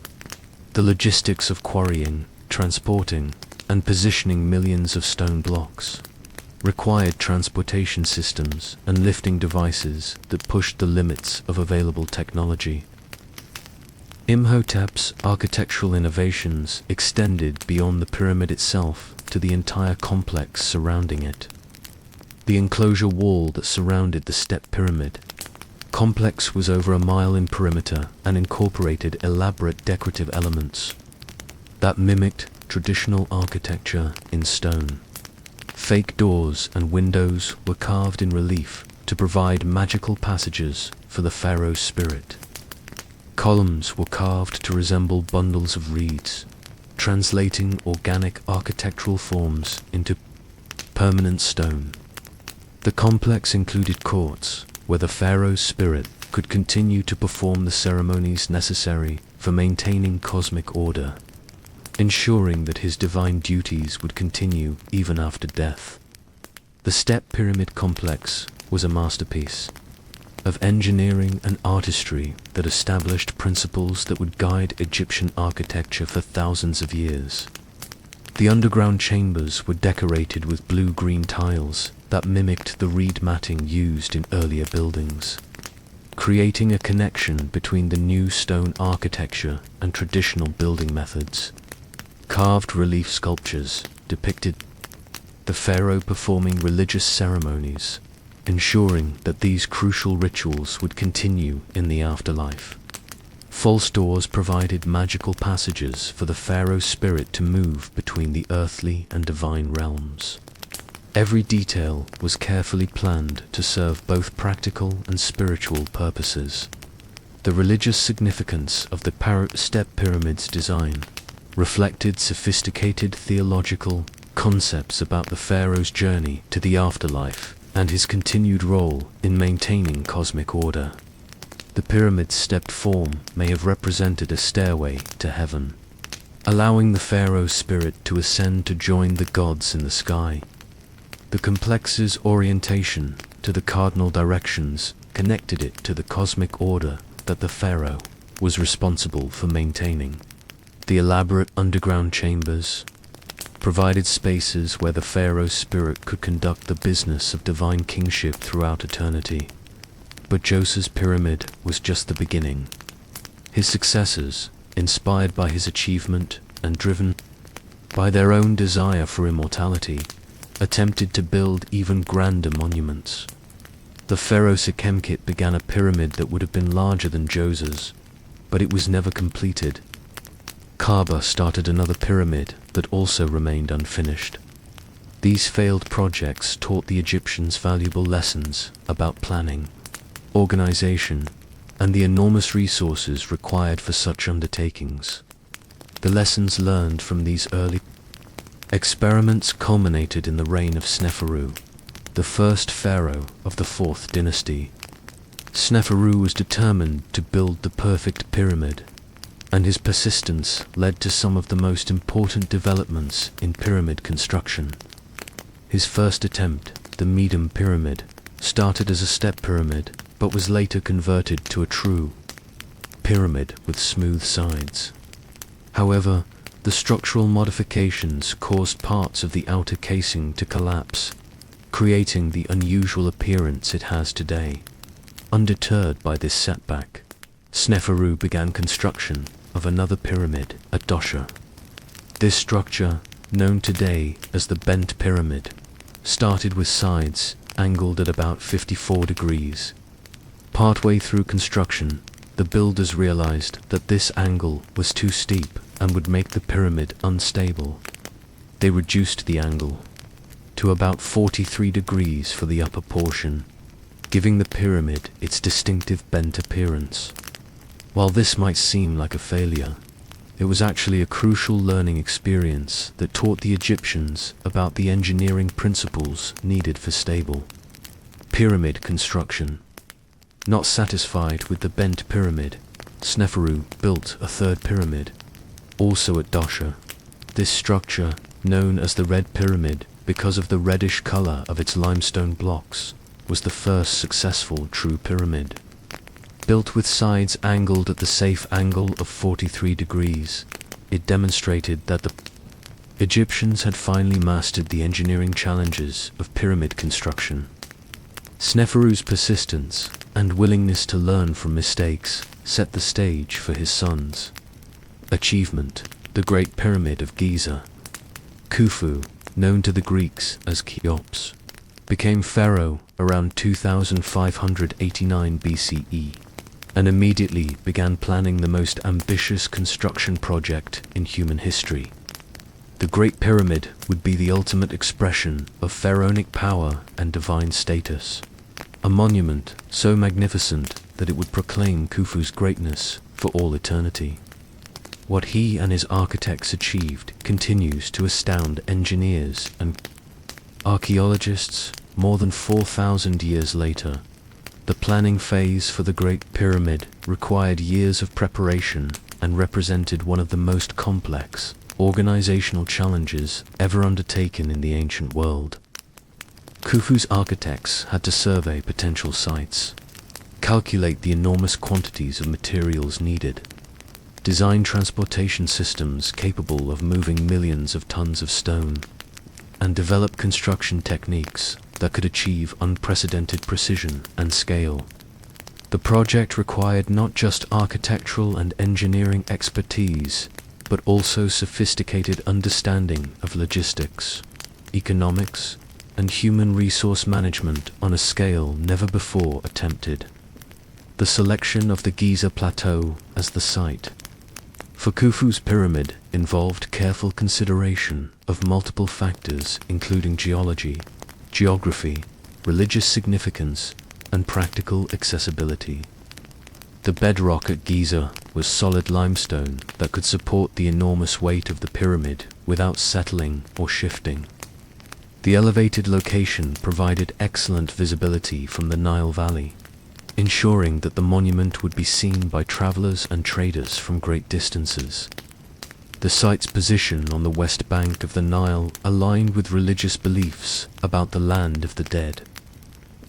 The logistics of quarrying, transporting, and positioning millions of stone blocks required transportation systems and lifting devices that pushed the limits of available technology. Imhotep's architectural innovations extended beyond the pyramid itself to the entire complex surrounding it. The enclosure wall that surrounded the step pyramid complex was over a mile in perimeter and incorporated elaborate decorative elements that mimicked traditional architecture in stone. Fake doors and windows were carved in relief to provide magical passages for the pharaoh's spirit. Columns were carved to resemble bundles of reeds, translating organic architectural forms into permanent stone. The complex included courts where the pharaoh's spirit could continue to perform the ceremonies necessary for maintaining cosmic order, ensuring that his divine duties would continue even after death. The step pyramid complex was a masterpiece of engineering and artistry that established principles that would guide Egyptian architecture for thousands of years. The underground chambers were decorated with blue-green tiles that mimicked the reed matting used in earlier buildings, creating a connection between the new stone architecture and traditional building methods. Carved relief sculptures depicted the pharaoh performing religious ceremonies, ensuring that these crucial rituals would continue in the afterlife. False doors provided magical passages for the pharaoh's spirit to move between the earthly and divine realms. Every detail was carefully planned to serve both practical and spiritual purposes. The religious significance of the step pyramid's design reflected sophisticated theological concepts about the pharaoh's journey to the afterlife and his continued role in maintaining cosmic order. The pyramid's stepped form may have represented a stairway to heaven, allowing the pharaoh's spirit to ascend to join the gods in the sky. The complex's orientation to the cardinal directions connected it to the cosmic order that the pharaoh was responsible for maintaining. The elaborate underground chambers provided spaces where the pharaoh's spirit could conduct the business of divine kingship throughout eternity. But Djoser's pyramid was just the beginning. His successors, inspired by his achievement and driven by their own desire for immortality, attempted to build even grander monuments. The pharaoh Sekhemkhet began a pyramid that would have been larger than Djoser's, but it was never completed. Kaaba started another pyramid that also remained unfinished. These failed projects taught the Egyptians valuable lessons about planning, organization, and the enormous resources required for such undertakings. The lessons learned from these early experiments culminated in the reign of Sneferu, the first pharaoh of the 4th dynasty. Sneferu was determined to build the perfect pyramid, and his persistence led to some of the most important developments in pyramid construction. His first attempt, the Medum Pyramid, started as a step pyramid, but was later converted to a true pyramid with smooth sides. However, the structural modifications caused parts of the outer casing to collapse, creating the unusual appearance it has today. Undeterred by this setback, Sneferu began construction of another pyramid at Dosha. This structure, known today as the Bent Pyramid, started with sides angled at about 54 degrees. Partway through construction, the builders realized that this angle was too steep and would make the pyramid unstable. They reduced the angle to about 43 degrees for the upper portion, giving the pyramid its distinctive bent appearance. While this might seem like a failure, it was actually a crucial learning experience that taught the Egyptians about the engineering principles needed for stable pyramid construction. Not satisfied with the bent pyramid, Sneferu built a third pyramid, also at Dosha. This structure, known as the Red Pyramid because of the reddish color of its limestone blocks, was the first successful true pyramid. Built with sides angled at the safe angle of 43 degrees, it demonstrated that the Egyptians had finally mastered the engineering challenges of pyramid construction. Sneferu's persistence and willingness to learn from mistakes set the stage for his sons' achievement, the Great Pyramid of Giza. Khufu, known to the Greeks as Cheops, became pharaoh around 2589 BCE, and immediately began planning the most ambitious construction project in human history. The Great Pyramid would be the ultimate expression of pharaonic power and divine status, a monument so magnificent that it would proclaim Khufu's greatness for all eternity. What he and his architects achieved continues to astound engineers and archaeologists more than 4,000 years later. The planning phase for the Great Pyramid required years of preparation and represented one of the most complex organizational challenges ever undertaken in the ancient world. Khufu's architects had to survey potential sites, calculate the enormous quantities of materials needed, design transportation systems capable of moving millions of tons of stone, and develop construction techniques that could achieve unprecedented precision and scale. The project required not just architectural and engineering expertise, but also sophisticated understanding of logistics, economics, and human resource management on a scale never before attempted. The selection of the Giza Plateau as the site for Khufu's pyramid involved careful consideration of multiple factors including geology, geography, religious significance, and practical accessibility. The bedrock at Giza was solid limestone that could support the enormous weight of the pyramid without settling or shifting. The elevated location provided excellent visibility from the Nile Valley, ensuring that the monument would be seen by travelers and traders from great distances. The site's position on the west bank of the Nile aligned with religious beliefs about the land of the dead,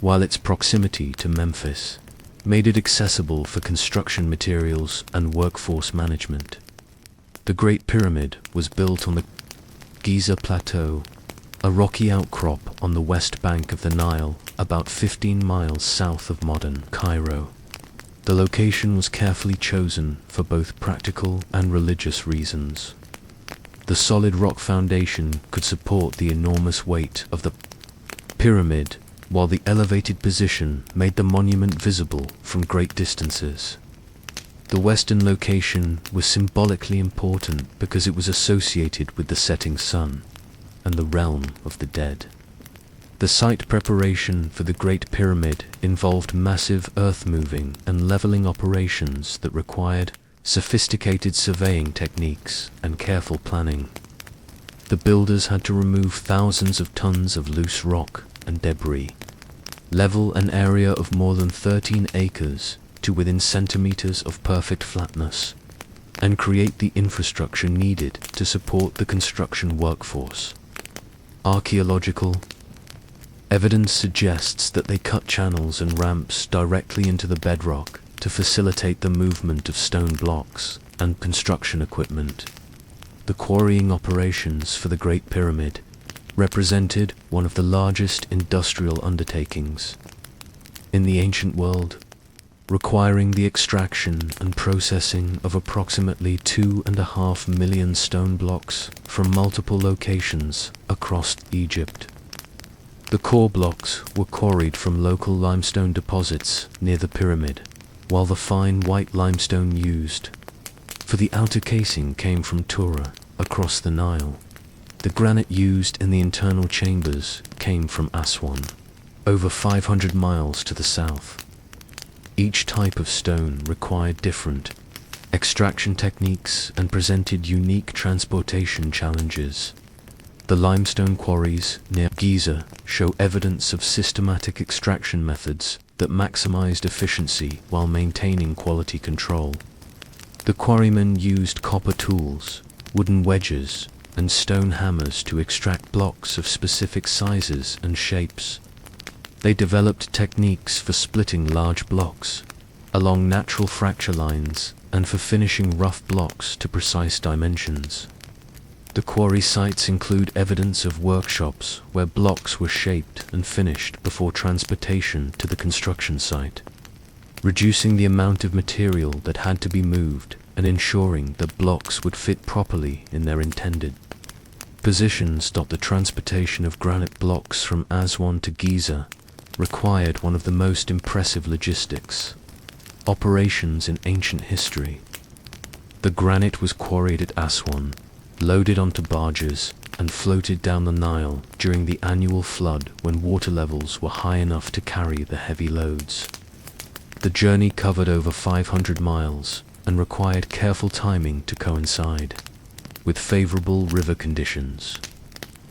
while its proximity to Memphis made it accessible for construction materials and workforce management. The Great Pyramid was built on the Giza Plateau, a rocky outcrop on the west bank of the Nile, about 15 miles south of modern Cairo. The location was carefully chosen for both practical and religious reasons. The solid rock foundation could support the enormous weight of the pyramid, while the elevated position made the monument visible from great distances. The western location was symbolically important because it was associated with the setting sun and the realm of the dead. The site preparation for the Great Pyramid involved massive earth-moving and leveling operations that required sophisticated surveying techniques and careful planning. The builders had to remove thousands of tons of loose rock and debris, level an area of more than 13 acres to within centimeters of perfect flatness, and create the infrastructure needed to support the construction workforce. Archaeological evidence suggests that they cut channels and ramps directly into the bedrock to facilitate the movement of stone blocks and construction equipment. The quarrying operations for the Great Pyramid represented one of the largest industrial undertakings in the ancient world, requiring the extraction and processing of approximately 2.5 million stone blocks from multiple locations across Egypt. The core blocks were quarried from local limestone deposits near the pyramid, while the fine white limestone used for the outer casing came from Tura, across the Nile. The granite used in the internal chambers came from Aswan, over 500 miles to the south. Each type of stone required different extraction techniques and presented unique transportation challenges. The limestone quarries near Giza show evidence of systematic extraction methods that maximized efficiency while maintaining quality control. The quarrymen used copper tools, wooden wedges, and stone hammers to extract blocks of specific sizes and shapes. They developed techniques for splitting large blocks along natural fracture lines and for finishing rough blocks to precise dimensions. The quarry sites include evidence of workshops where blocks were shaped and finished before transportation to the construction site, reducing the amount of material that had to be moved and ensuring that blocks would fit properly in their intended positions. The transportation of granite blocks from Aswan to Giza required one of the most impressive logistics operations in ancient history. The granite was quarried at Aswan, loaded onto barges, and floated down the Nile during the annual flood when water levels were high enough to carry the heavy loads. The journey covered over 500 miles and required careful timing to coincide with favorable river conditions.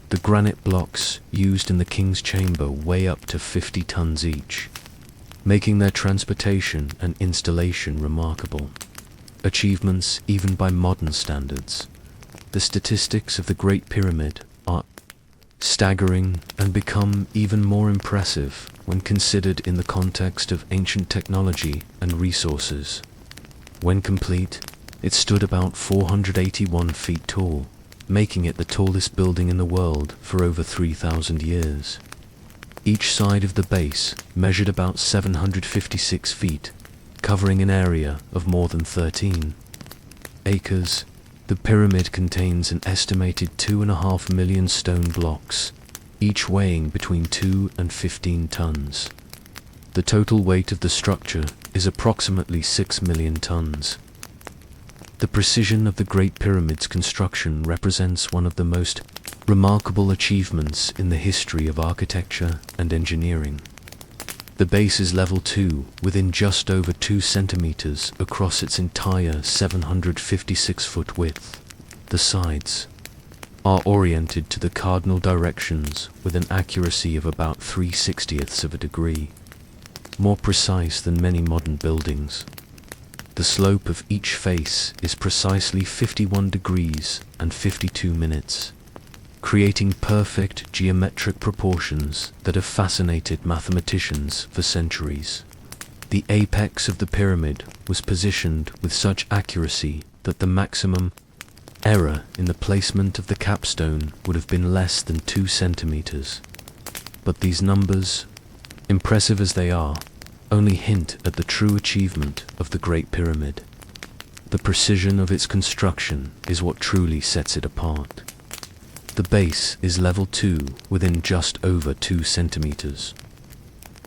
The granite blocks used in the king's chamber weigh up to 50 tons each, making their transportation and installation remarkable achievements even by modern standards. The statistics of the Great Pyramid are staggering and become even more impressive when considered in the context of ancient technology and resources. When complete, it stood about 481 feet tall, making it the tallest building in the world for over 3,000 years. Each side of the base measured about 756 feet, covering an area of more than 13 acres. The pyramid contains an estimated 2.5 million stone blocks, each weighing between 2 and 15 tons. The total weight of the structure is approximately 6 million tons. The precision of the Great Pyramid's construction represents one of the most remarkable achievements in the history of architecture and engineering. The base is level 2, within just over 2 centimeters across its entire 756-foot width. The sides are oriented to the cardinal directions with an accuracy of about 3/60ths of a degree, more precise than many modern buildings. The slope of each face is precisely 51 degrees and 52 minutes. Creating perfect geometric proportions that have fascinated mathematicians for centuries. The apex of the pyramid was positioned with such accuracy that the maximum error in the placement of the capstone would have been less than 2 centimeters. But these numbers, impressive as they are, only hint at the true achievement of the Great Pyramid. The precision of its construction is what truly sets it apart. The base is level 2 within just over 2 centimeters.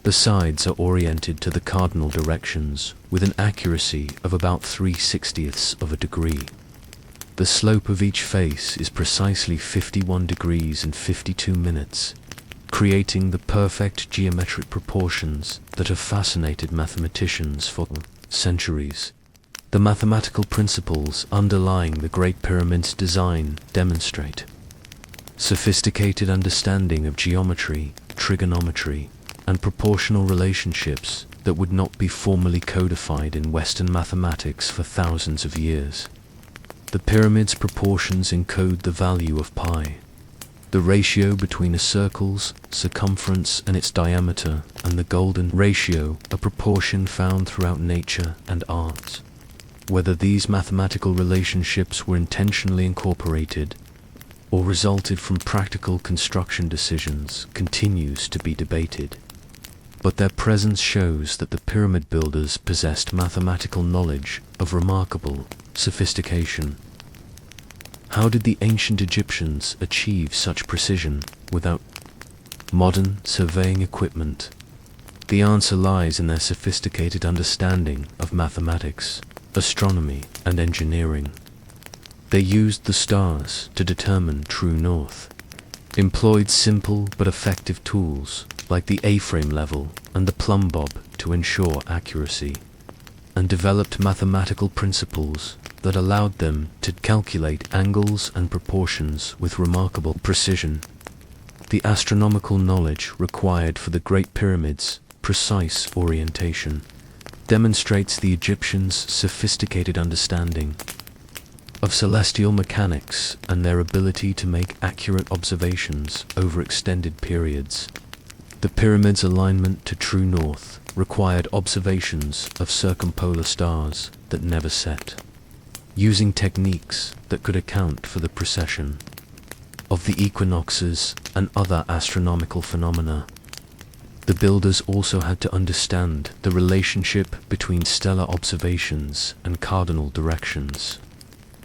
The sides are oriented to the cardinal directions with an accuracy of about 3/60ths of a degree. The slope of each face is precisely 51 degrees and 52 minutes, creating the perfect geometric proportions that have fascinated mathematicians for centuries. The mathematical principles underlying the Great Pyramid's design demonstrate sophisticated understanding of geometry, trigonometry, and proportional relationships that would not be formally codified in Western mathematics for thousands of years. The pyramid's proportions encode the value of pi, the ratio between a circle's circumference and its diameter, and the golden ratio, a proportion found throughout nature and art. Whether these mathematical relationships were intentionally incorporated or resulted from practical construction decisions continues to be debated. but their presence shows that the pyramid builders possessed mathematical knowledge of remarkable sophistication. How did the ancient Egyptians achieve such precision without modern surveying equipment? The answer lies in their sophisticated understanding of mathematics, astronomy, and engineering. They used the stars to determine true north, employed simple but effective tools like the A-frame level and the plumb bob to ensure accuracy, and developed mathematical principles that allowed them to calculate angles and proportions with remarkable precision. The astronomical knowledge required for the Great Pyramids' precise orientation demonstrates the Egyptians' sophisticated understanding of celestial mechanics and their ability to make accurate observations over extended periods. The pyramids' alignment to true north required observations of circumpolar stars that never set, using techniques that could account for the precession of the equinoxes and other astronomical phenomena. The builders also had to understand the relationship between stellar observations and cardinal directions,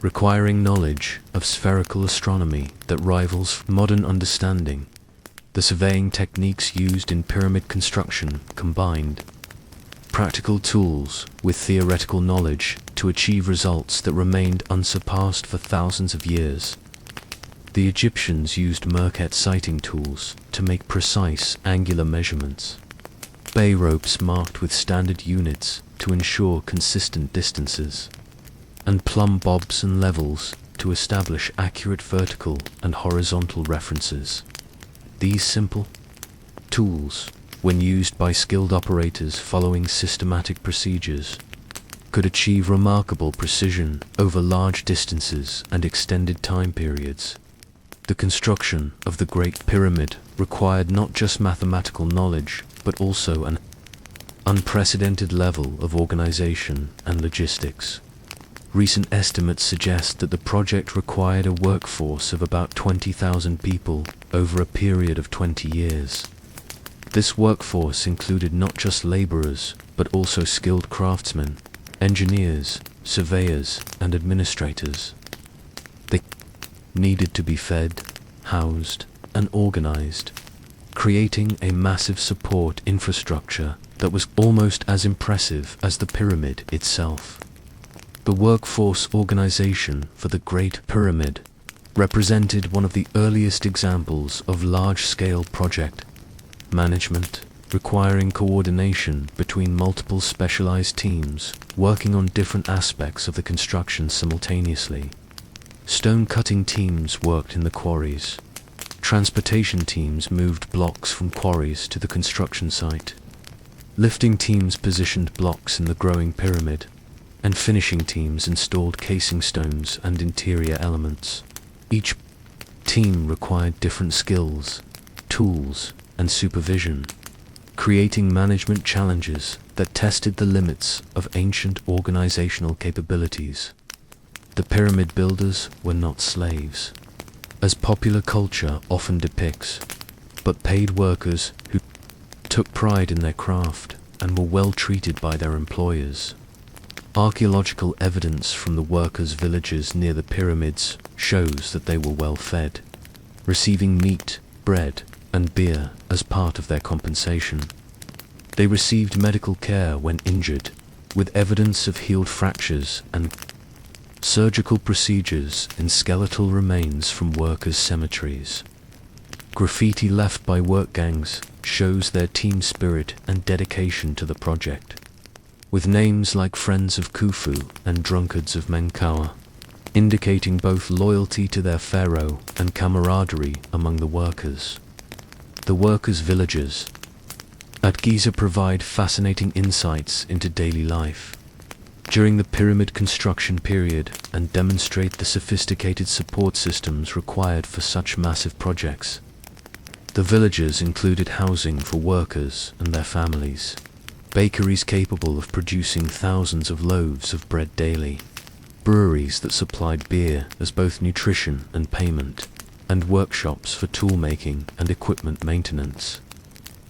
requiring knowledge of spherical astronomy that rivals modern understanding. The surveying techniques used in pyramid construction combined practical tools with theoretical knowledge to achieve results that remained unsurpassed for thousands of years. The Egyptians used Merkhet sighting tools to make precise angular measurements, bay ropes marked with standard units to ensure consistent distances, and plumb bobs and levels to establish accurate vertical and horizontal references. These simple tools, when used by skilled operators following systematic procedures, could achieve remarkable precision over large distances and extended time periods. The construction of the Great Pyramid required not just mathematical knowledge, but also an unprecedented level of organization and logistics. Recent estimates suggest that the project required a workforce of about 20,000 people over a period of 20 years. This workforce included not just laborers, but also skilled craftsmen, engineers, surveyors, and administrators. They needed to be fed, housed, and organized, creating a massive support infrastructure that was almost as impressive as the pyramid itself. The workforce organization for the Great Pyramid represented one of the earliest examples of large-scale project management, requiring coordination between multiple specialized teams working on different aspects of the construction simultaneously. Stone-cutting teams worked in the quarries. Transportation teams moved blocks from quarries to the construction site. Lifting teams positioned blocks in the growing pyramid, and finishing teams installed casing stones and interior elements. Each team required different skills, tools, and supervision, creating management challenges that tested the limits of ancient organizational capabilities. The pyramid builders were not slaves, as popular culture often depicts, but paid workers who took pride in their craft and were well treated by their employers. Archaeological evidence from the workers' villages near the pyramids shows that they were well fed, receiving meat, bread, and beer as part of their compensation. They received medical care when injured, with evidence of healed fractures and surgical procedures in skeletal remains from workers' cemeteries. Graffiti left by work gangs shows their team spirit and dedication to the project, with names like Friends of Khufu and Drunkards of Menkaure, indicating both loyalty to their pharaoh and camaraderie among the workers. The workers' villages at Giza provide fascinating insights into daily life during the pyramid construction period and demonstrate the sophisticated support systems required for such massive projects. The villages included housing for workers and their families, bakeries capable of producing thousands of loaves of bread daily, breweries that supplied beer as both nutrition and payment, and workshops for tool making and equipment maintenance.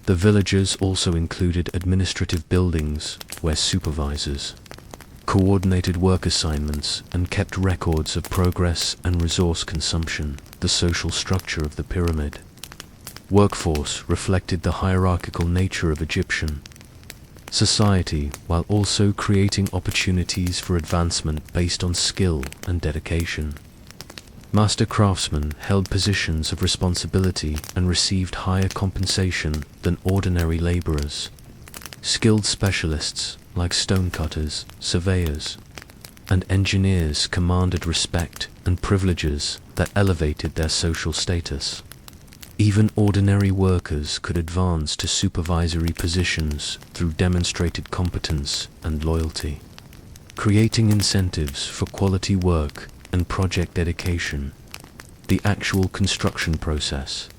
The villages also included administrative buildings where supervisors coordinated work assignments and kept records of progress and resource consumption. The social structure of the pyramid workforce reflected the hierarchical nature of Egyptian society, while also creating opportunities for advancement based on skill and dedication. Master craftsmen held positions of responsibility and received higher compensation than ordinary laborers. Skilled specialists like stonecutters, surveyors, and engineers commanded respect and privileges that elevated their social status. Even ordinary workers could advance to supervisory positions through demonstrated competence and loyalty, creating incentives for quality work and project dedication. The actual construction process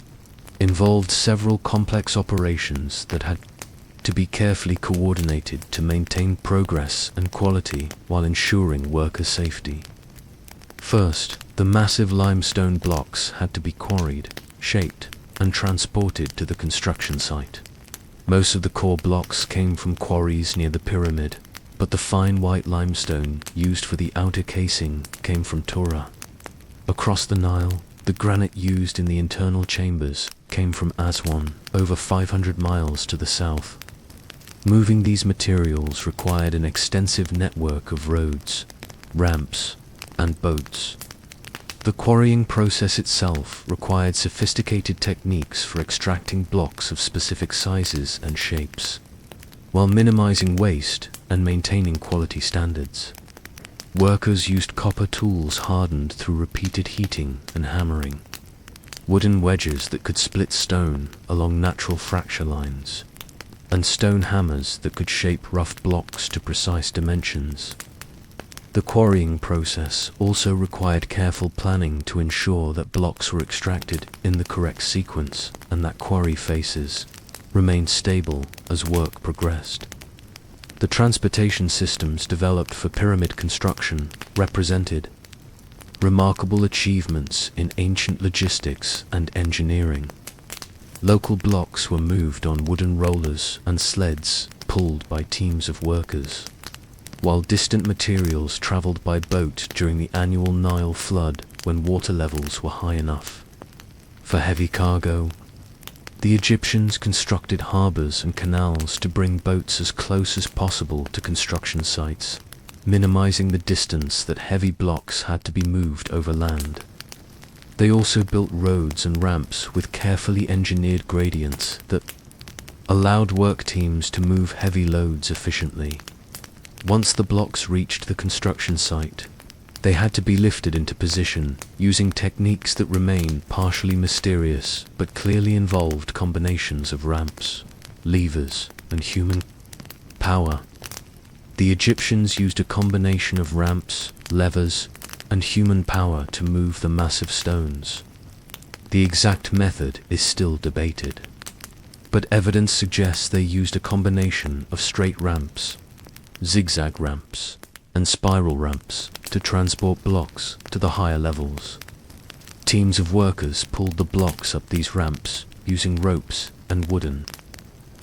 involved several complex operations that had to be carefully coordinated to maintain progress and quality while ensuring worker safety. First, the massive limestone blocks had to be quarried, shaped, and transported to the construction site. Most of the core blocks came from quarries near the pyramid, but the fine white limestone used for the outer casing came from Tura. Across the Nile, the granite used in the internal chambers came from Aswan, over 500 miles to the south. Moving these materials required an extensive network of roads, ramps, and boats. The quarrying process itself required sophisticated techniques for extracting blocks of specific sizes and shapes, while minimizing waste and maintaining quality standards. Workers used copper tools hardened through repeated heating and hammering, wooden wedges that could split stone along natural fracture lines, and stone hammers that could shape rough blocks to precise dimensions. The quarrying process also required careful planning to ensure that blocks were extracted in the correct sequence and that quarry faces remained stable as work progressed. The transportation systems developed for pyramid construction represented remarkable achievements in ancient logistics and engineering. Local blocks were moved on wooden rollers and sleds pulled by teams of workers, while distant materials traveled by boat during the annual Nile flood when water levels were high enough for heavy cargo. The Egyptians constructed harbors and canals to bring boats as close as possible to construction sites, minimizing the distance that heavy blocks had to be moved over land. They also built roads and ramps with carefully engineered gradients that allowed work teams to move heavy loads efficiently. Once the blocks reached the construction site, they had to be lifted into position using techniques that remain partially mysterious but clearly involved combinations of ramps, levers, and human power. The Egyptians used a combination of ramps, levers, and human power to move the massive stones. The exact method is still debated, but evidence suggests they used a combination of straight ramps, zigzag ramps, and spiral ramps to transport blocks to the higher levels. Teams of workers pulled the blocks up these ramps using ropes and wooden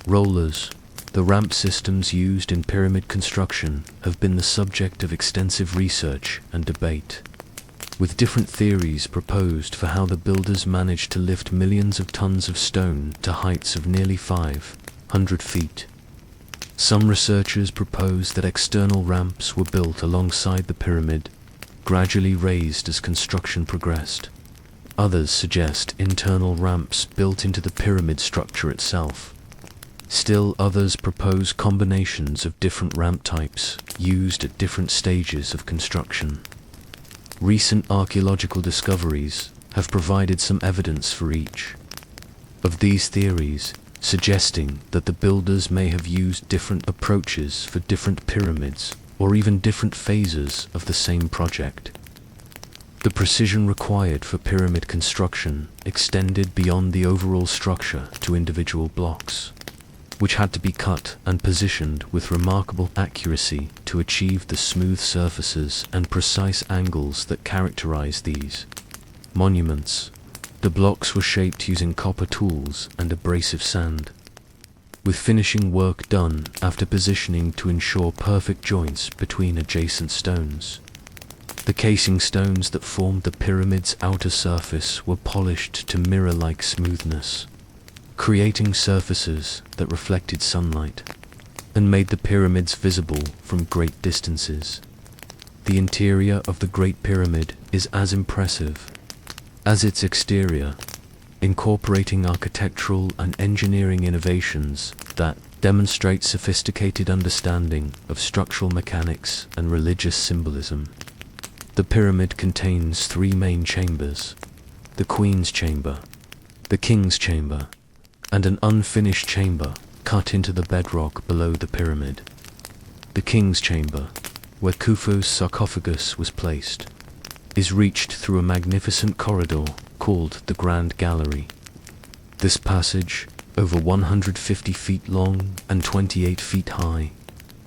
rollers. The ramp systems used in pyramid construction have been the subject of extensive research and debate, with different theories proposed for how the builders managed to lift millions of tons of stone to heights of nearly 500 feet. Some researchers propose that external ramps were built alongside the pyramid, gradually raised as construction progressed. Others suggest internal ramps built into the pyramid structure itself. Still others propose combinations of different ramp types used at different stages of construction. Recent archaeological discoveries have provided some evidence for each of these theories, suggesting that the builders may have used different approaches for different pyramids or even different phases of the same project. The precision required for pyramid construction extended beyond the overall structure to individual blocks, which had to be cut and positioned with remarkable accuracy to achieve the smooth surfaces and precise angles that characterize these monuments. The blocks were shaped using copper tools and abrasive sand, with finishing work done after positioning to ensure perfect joints between adjacent stones. The casing stones that formed the pyramid's outer surface were polished to mirror-like smoothness, creating surfaces that reflected sunlight and made the pyramids visible from great distances. The interior of the Great Pyramid is as impressive as its exterior, incorporating architectural and engineering innovations that demonstrate sophisticated understanding of structural mechanics and religious symbolism. The pyramid contains three main chambers: the Queen's Chamber, the King's Chamber, and an unfinished chamber cut into the bedrock below the pyramid. The King's Chamber, where Khufu's sarcophagus was placed, is reached through a magnificent corridor called the Grand Gallery. This passage, over 150 feet long and 28 feet high,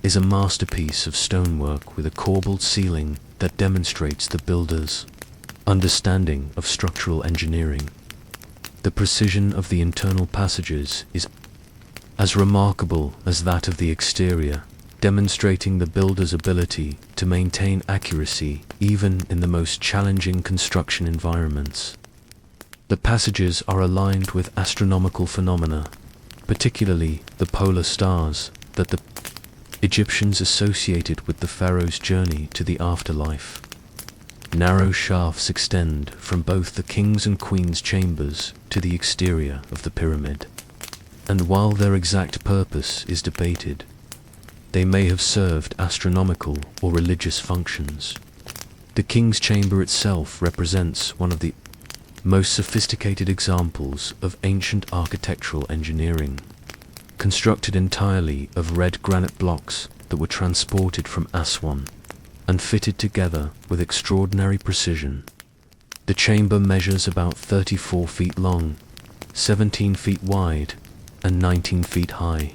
is a masterpiece of stonework with a corbelled ceiling that demonstrates the builder's understanding of structural engineering. The precision of the internal passages is as remarkable as that of the exterior, demonstrating the builder's ability to maintain accuracy even in the most challenging construction environments. The passages are aligned with astronomical phenomena, particularly the polar stars that the Egyptians associated with the pharaoh's journey to the afterlife. Narrow shafts extend from both the king's and queen's chambers to the exterior of the pyramid, and while their exact purpose is debated, they may have served astronomical or religious functions. The king's chamber itself represents one of the most sophisticated examples of ancient architectural engineering, constructed entirely of red granite blocks that were transported from Aswan and fitted together with extraordinary precision. The chamber measures about 34 feet long, 17 feet wide, and 19 feet high,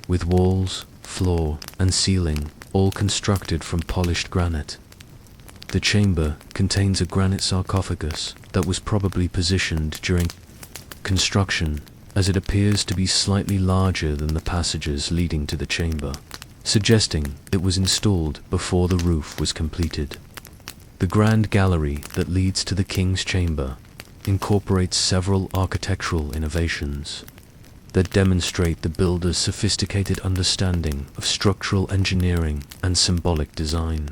with walls, floor, and ceiling all constructed from polished granite. The chamber contains a granite sarcophagus that was probably positioned during construction, as it appears to be slightly larger than the passages leading to the chamber, suggesting it was installed before the roof was completed. The Grand Gallery that leads to the King's Chamber incorporates several architectural innovations that demonstrate the builder's sophisticated understanding of structural engineering and symbolic design.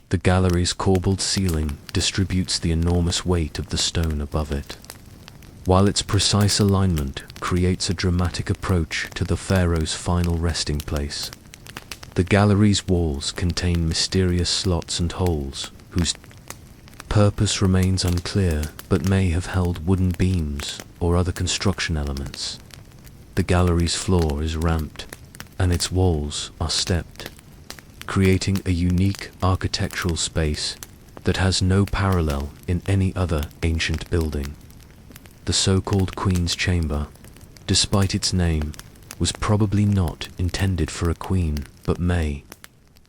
The gallery's corbelled ceiling distributes the enormous weight of the stone above it, while its precise alignment creates a dramatic approach to the pharaoh's final resting place. The gallery's walls contain mysterious slots and holes, whose purpose remains unclear but may have held wooden beams or other construction elements. The gallery's floor is ramped, and its walls are stepped, creating a unique architectural space that has no parallel in any other ancient building. The so-called Queen's Chamber, despite its name, was probably not intended for a queen, but may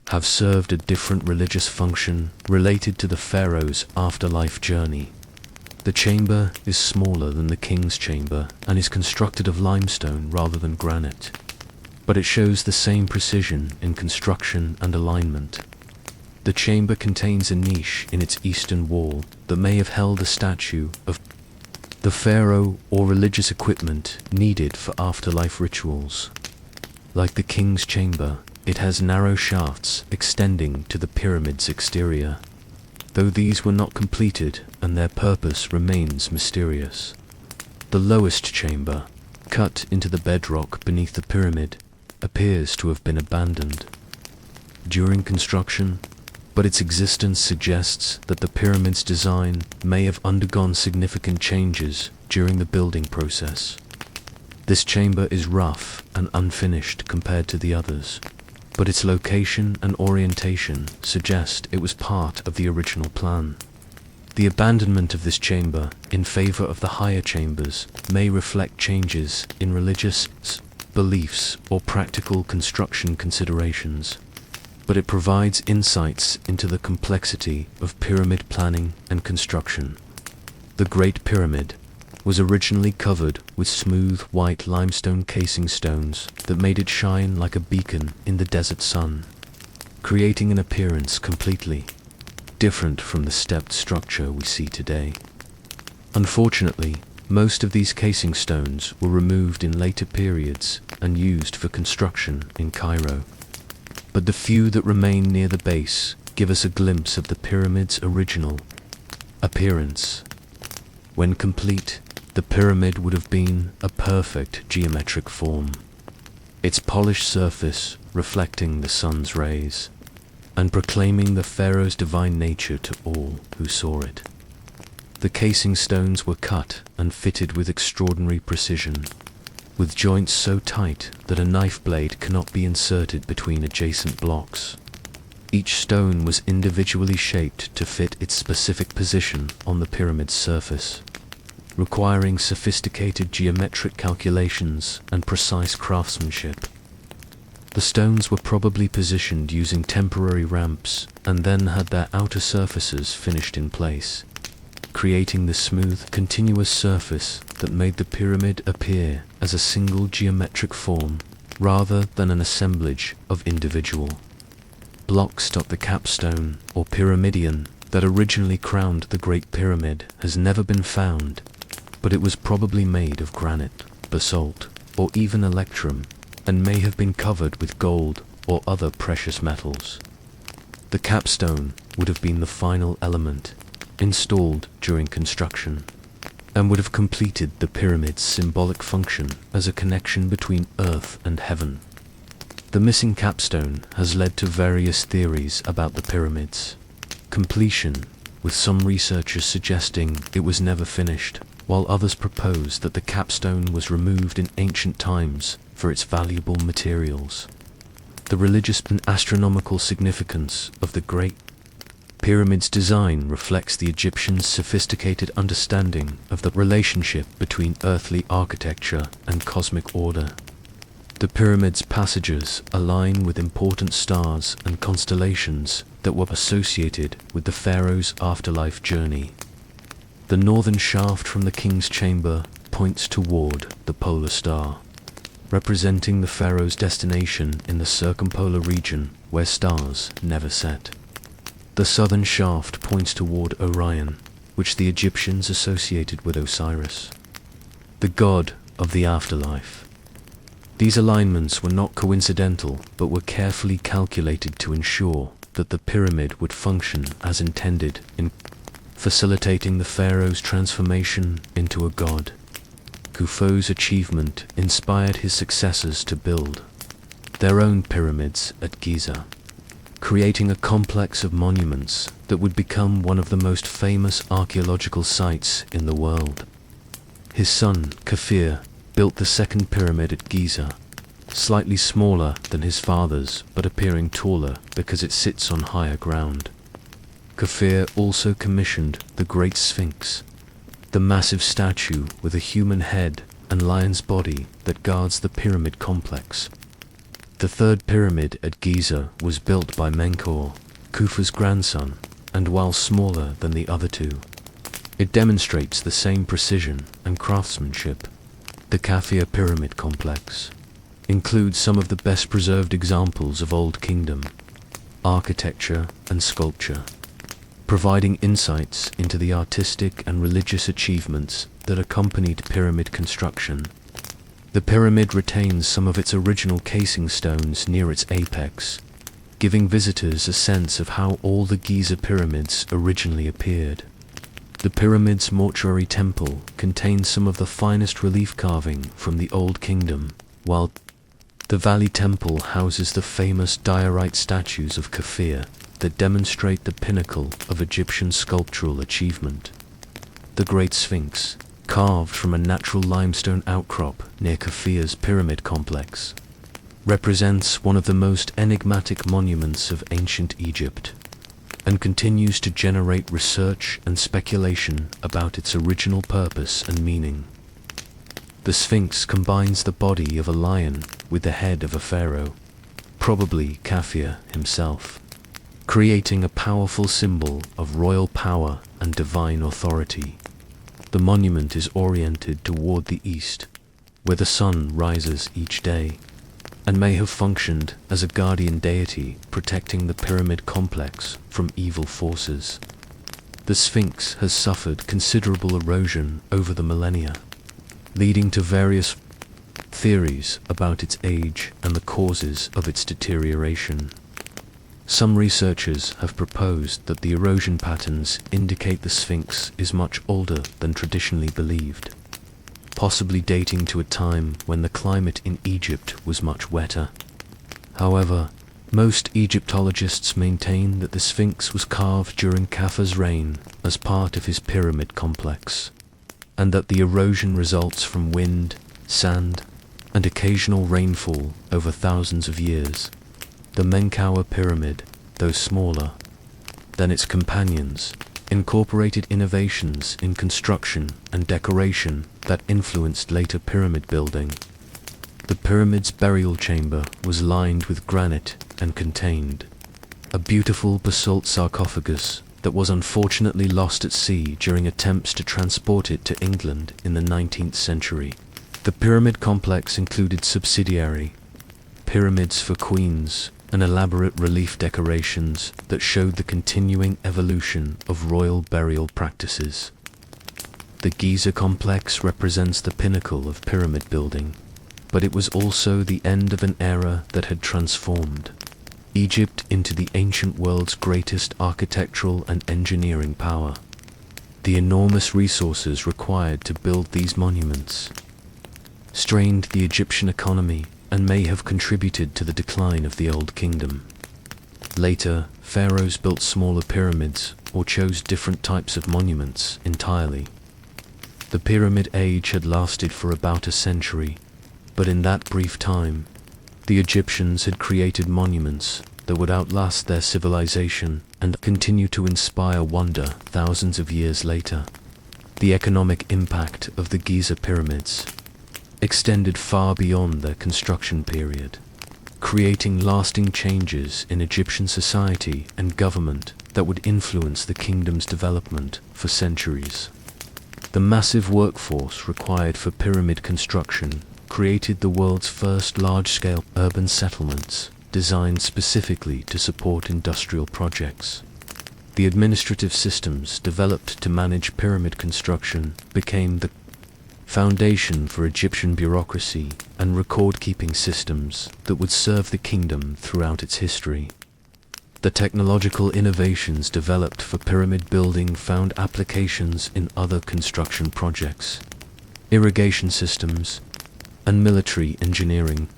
have served a different religious function related to the pharaoh's afterlife journey. The chamber is smaller than the King's Chamber and is constructed of limestone rather than granite, but it shows the same precision in construction and alignment. The chamber contains a niche in its eastern wall that may have held a statue of the pharaoh or religious equipment needed for afterlife rituals. Like the King's Chamber, it has narrow shafts extending to the pyramid's exterior, though these were not completed and their purpose remains mysterious. The lowest chamber, cut into the bedrock beneath the pyramid, appears to have been abandoned during construction, but its existence suggests that the pyramid's design may have undergone significant changes during the building process. This chamber is rough and unfinished compared to the others, but its location and orientation suggest it was part of the original plan. The abandonment of this chamber in favor of the higher chambers may reflect changes in religious beliefs or practical construction considerations, but it provides insights into the complexity of pyramid planning and construction. The Great Pyramid, was originally covered with smooth white limestone casing stones that made it shine like a beacon in the desert sun, creating an appearance completely different from the stepped structure we see today. Unfortunately, most of these casing stones were removed in later periods and used for construction in Cairo. But the few that remain near the base give us a glimpse of the pyramid's original appearance. When complete, the pyramid would have been a perfect geometric form, its polished surface reflecting the sun's rays and proclaiming the pharaoh's divine nature to all who saw it. The casing stones were cut and fitted with extraordinary precision, with joints so tight that a knife blade cannot be inserted between adjacent blocks. Each stone was individually shaped to fit its specific position on the pyramid's surface, requiring sophisticated geometric calculations and precise craftsmanship. The stones were probably positioned using temporary ramps and then had their outer surfaces finished in place, creating the smooth, continuous surface that made the pyramid appear as a single geometric form rather than an assemblage of individual blocks. The capstone, or pyramidion, that originally crowned the Great Pyramid has never been found, but it was probably made of granite, basalt, or even electrum, and may have been covered with gold or other precious metals. The capstone would have been the final element installed during construction, and would have completed the pyramid's symbolic function as a connection between earth and heaven. The missing capstone has led to various theories about the pyramid's completion, with some researchers suggesting it was never finished, while others propose that the capstone was removed in ancient times for its valuable materials. The religious and astronomical significance of the Great Pyramid's design reflects the Egyptians' sophisticated understanding of the relationship between earthly architecture and cosmic order. The pyramid's passages align with important stars and constellations that were associated with the pharaoh's afterlife journey. The northern shaft from the king's chamber points toward the polar star, representing the pharaoh's destination in the circumpolar region where stars never set. The southern shaft points toward Orion, which the Egyptians associated with Osiris, the god of the afterlife. These alignments were not coincidental, but were carefully calculated to ensure that the pyramid would function as intended in facilitating the pharaoh's transformation into a god. Khufu's achievement inspired his successors to build their own pyramids at Giza, creating a complex of monuments that would become one of the most famous archaeological sites in the world. His son, Khufu, built the second pyramid at Giza, slightly smaller than his father's but appearing taller because it sits on higher ground. Khufu also commissioned the Great Sphinx, the massive statue with a human head and lion's body that guards the pyramid complex. The third pyramid at Giza was built by Menkaure, Khufu's grandson, and while smaller than the other two, it demonstrates the same precision and craftsmanship. The Khufu pyramid complex includes some of the best preserved examples of Old Kingdom architecture and sculpture, providing insights into the artistic and religious achievements that accompanied pyramid construction. The pyramid retains some of its original casing stones near its apex, giving visitors a sense of how all the Giza pyramids originally appeared. The pyramid's mortuary temple contains some of the finest relief carving from the Old Kingdom, while the Valley Temple houses the famous diorite statues of Khufu that demonstrate the pinnacle of Egyptian sculptural achievement. The Great Sphinx, carved from a natural limestone outcrop near Khufu's pyramid complex, represents one of the most enigmatic monuments of ancient Egypt, and continues to generate research and speculation about its original purpose and meaning. The Sphinx combines the body of a lion with the head of a pharaoh, probably Khufu himself, creating a powerful symbol of royal power and divine authority. The monument is oriented toward the east, where the sun rises each day, and may have functioned as a guardian deity protecting the pyramid complex from evil forces. The Sphinx has suffered considerable erosion over the millennia, leading to various theories about its age and the causes of its deterioration. Some researchers have proposed that the erosion patterns indicate the Sphinx is much older than traditionally believed, possibly dating to a time when the climate in Egypt was much wetter. However, most Egyptologists maintain that the Sphinx was carved during Khufu's reign as part of his pyramid complex, and that the erosion results from wind, sand, and occasional rainfall over thousands of years. The Menkaure pyramid, though smaller than its companions, incorporated innovations in construction and decoration that influenced later pyramid building. The pyramid's burial chamber was lined with granite and contained a beautiful basalt sarcophagus that was unfortunately lost at sea during attempts to transport it to England in the 19th century. The pyramid complex included subsidiary pyramids for queens and elaborate relief decorations that showed the continuing evolution of royal burial practices. The Giza complex represents the pinnacle of pyramid building, but it was also the end of an era that had transformed Egypt into the ancient world's greatest architectural and engineering power. The enormous resources required to build these monuments strained the Egyptian economy and may have contributed to the decline of the Old Kingdom. Later, pharaohs built smaller pyramids or chose different types of monuments entirely. The pyramid age had lasted for about a century, but in that brief time, the Egyptians had created monuments that would outlast their civilization and continue to inspire wonder thousands of years later. The economic impact of the Giza pyramids extended far beyond their construction period, creating lasting changes in Egyptian society and government that would influence the kingdom's development for centuries. The massive workforce required for pyramid construction created the world's first large-scale urban settlements designed specifically to support industrial projects. The administrative systems developed to manage pyramid construction became the foundation for Egyptian bureaucracy and record-keeping systems that would serve the kingdom throughout its history. The technological innovations developed for pyramid building found applications in other construction projects, irrigation systems, and military engineering.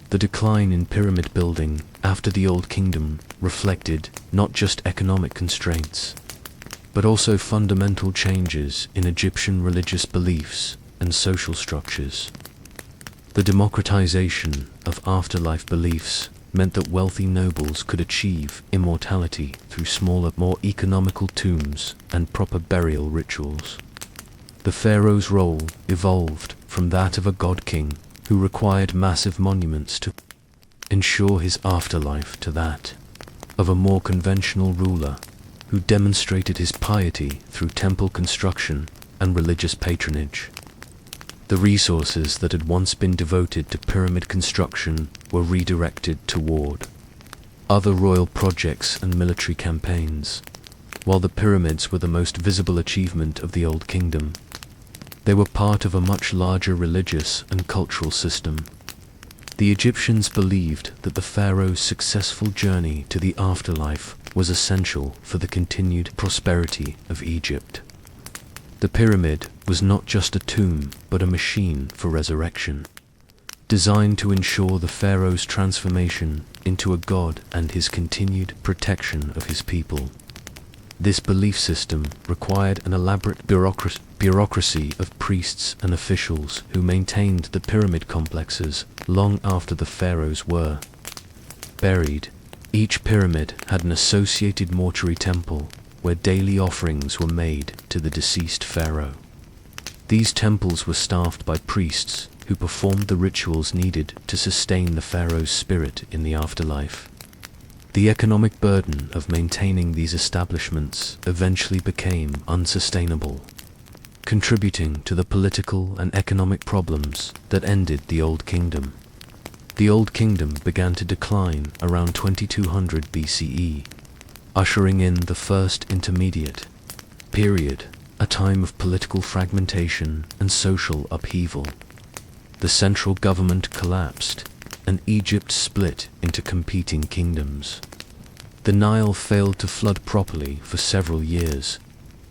The decline in pyramid building after the Old Kingdom reflected not just economic constraints, but also fundamental changes in Egyptian religious beliefs and social structures. The democratization of afterlife beliefs meant that wealthy nobles could achieve immortality through smaller, more economical tombs and proper burial rituals. The pharaoh's role evolved from that of a god-king who required massive monuments to ensure his afterlife to that of a more conventional ruler who demonstrated his piety through temple construction and religious patronage. The resources that had once been devoted to pyramid construction were redirected toward other royal projects and military campaigns. While the pyramids were the most visible achievement of the Old Kingdom, they were part of a much larger religious and cultural system. The Egyptians believed that the pharaoh's successful journey to the afterlife was essential for the continued prosperity of Egypt. The pyramid was not just a tomb, but a machine for resurrection, designed to ensure the pharaoh's transformation into a god and his continued protection of his people. This belief system required an elaborate bureaucracy of priests and officials who maintained the pyramid complexes long after the pharaohs were buried. Each pyramid had an associated mortuary temple where daily offerings were made to the deceased pharaoh. These temples were staffed by priests who performed the rituals needed to sustain the pharaoh's spirit in the afterlife. The economic burden of maintaining these establishments eventually became unsustainable. contributing to the political and economic problems that ended the Old Kingdom. The Old Kingdom began to decline around 2200 BCE, ushering in the First Intermediate period, a time of political fragmentation and social upheaval. The central government collapsed, and Egypt split into competing kingdoms. The Nile failed to flood properly for several years,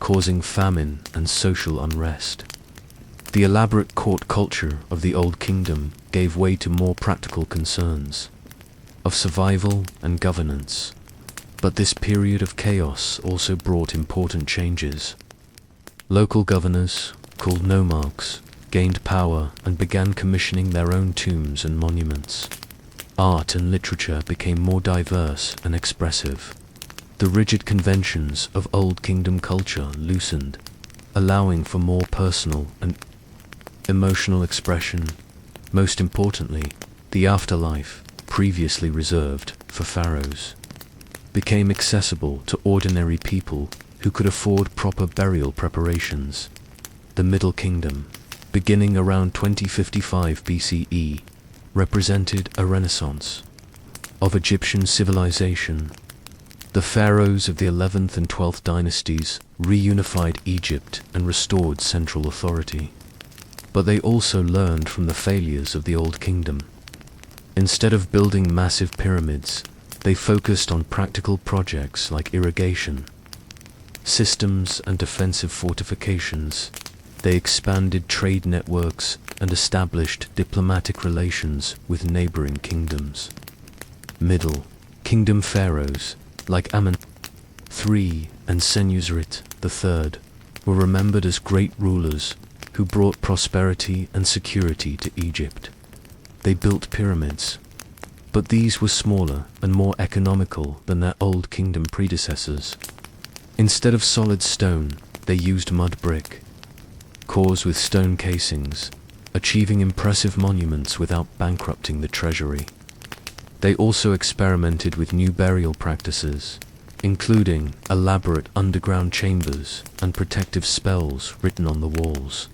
causing famine and social unrest. The elaborate court culture of the Old Kingdom gave way to more practical concerns of survival and governance. But this period of chaos also brought important changes. Local governors, called nomarchs, gained power and began commissioning their own tombs and monuments. Art and literature became more diverse and expressive. The rigid conventions of Old Kingdom culture loosened, allowing for more personal and emotional expression. Most importantly, the afterlife, previously reserved for pharaohs, became accessible to ordinary people who could afford proper burial preparations. The Middle Kingdom, beginning around 2055 BCE, represented a renaissance of Egyptian civilization. The pharaohs of the 11th and 12th dynasties reunified Egypt and restored central authority. But they also learned from the failures of the Old Kingdom. Instead of building massive pyramids, they focused on practical projects like irrigation systems and defensive fortifications. They expanded trade networks and established diplomatic relations with neighboring kingdoms. Middle Kingdom pharaohs, like Amun III and Senusret III, were remembered as great rulers who brought prosperity and security to Egypt. They built pyramids, but these were smaller and more economical than their Old Kingdom predecessors. Instead of solid stone, they used mud brick cores with stone casings, achieving impressive monuments without bankrupting the treasury. They also experimented with new burial practices, including elaborate underground chambers and protective spells written on the walls.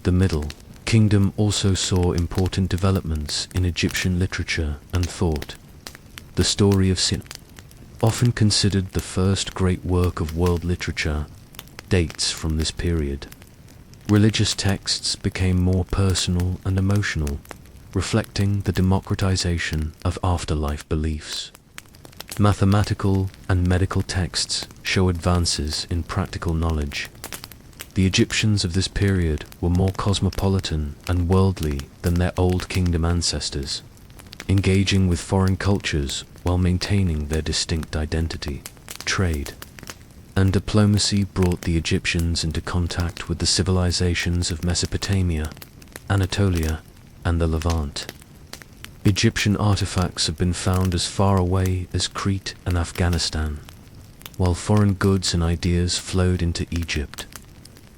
The Middle Kingdom also saw important developments in Egyptian literature and thought. The story of Sin, often considered the first great work of world literature, dates from this period. Religious texts became more personal and emotional, reflecting the democratization of afterlife beliefs. Mathematical and medical texts show advances in practical knowledge. The Egyptians of this period were more cosmopolitan and worldly than their Old Kingdom ancestors, engaging with foreign cultures while maintaining their distinct identity. Trade and diplomacy brought the Egyptians into contact with the civilizations of Mesopotamia, Anatolia, and the Levant. Egyptian artifacts have been found as far away as Crete and Afghanistan, while foreign goods and ideas flowed into Egypt.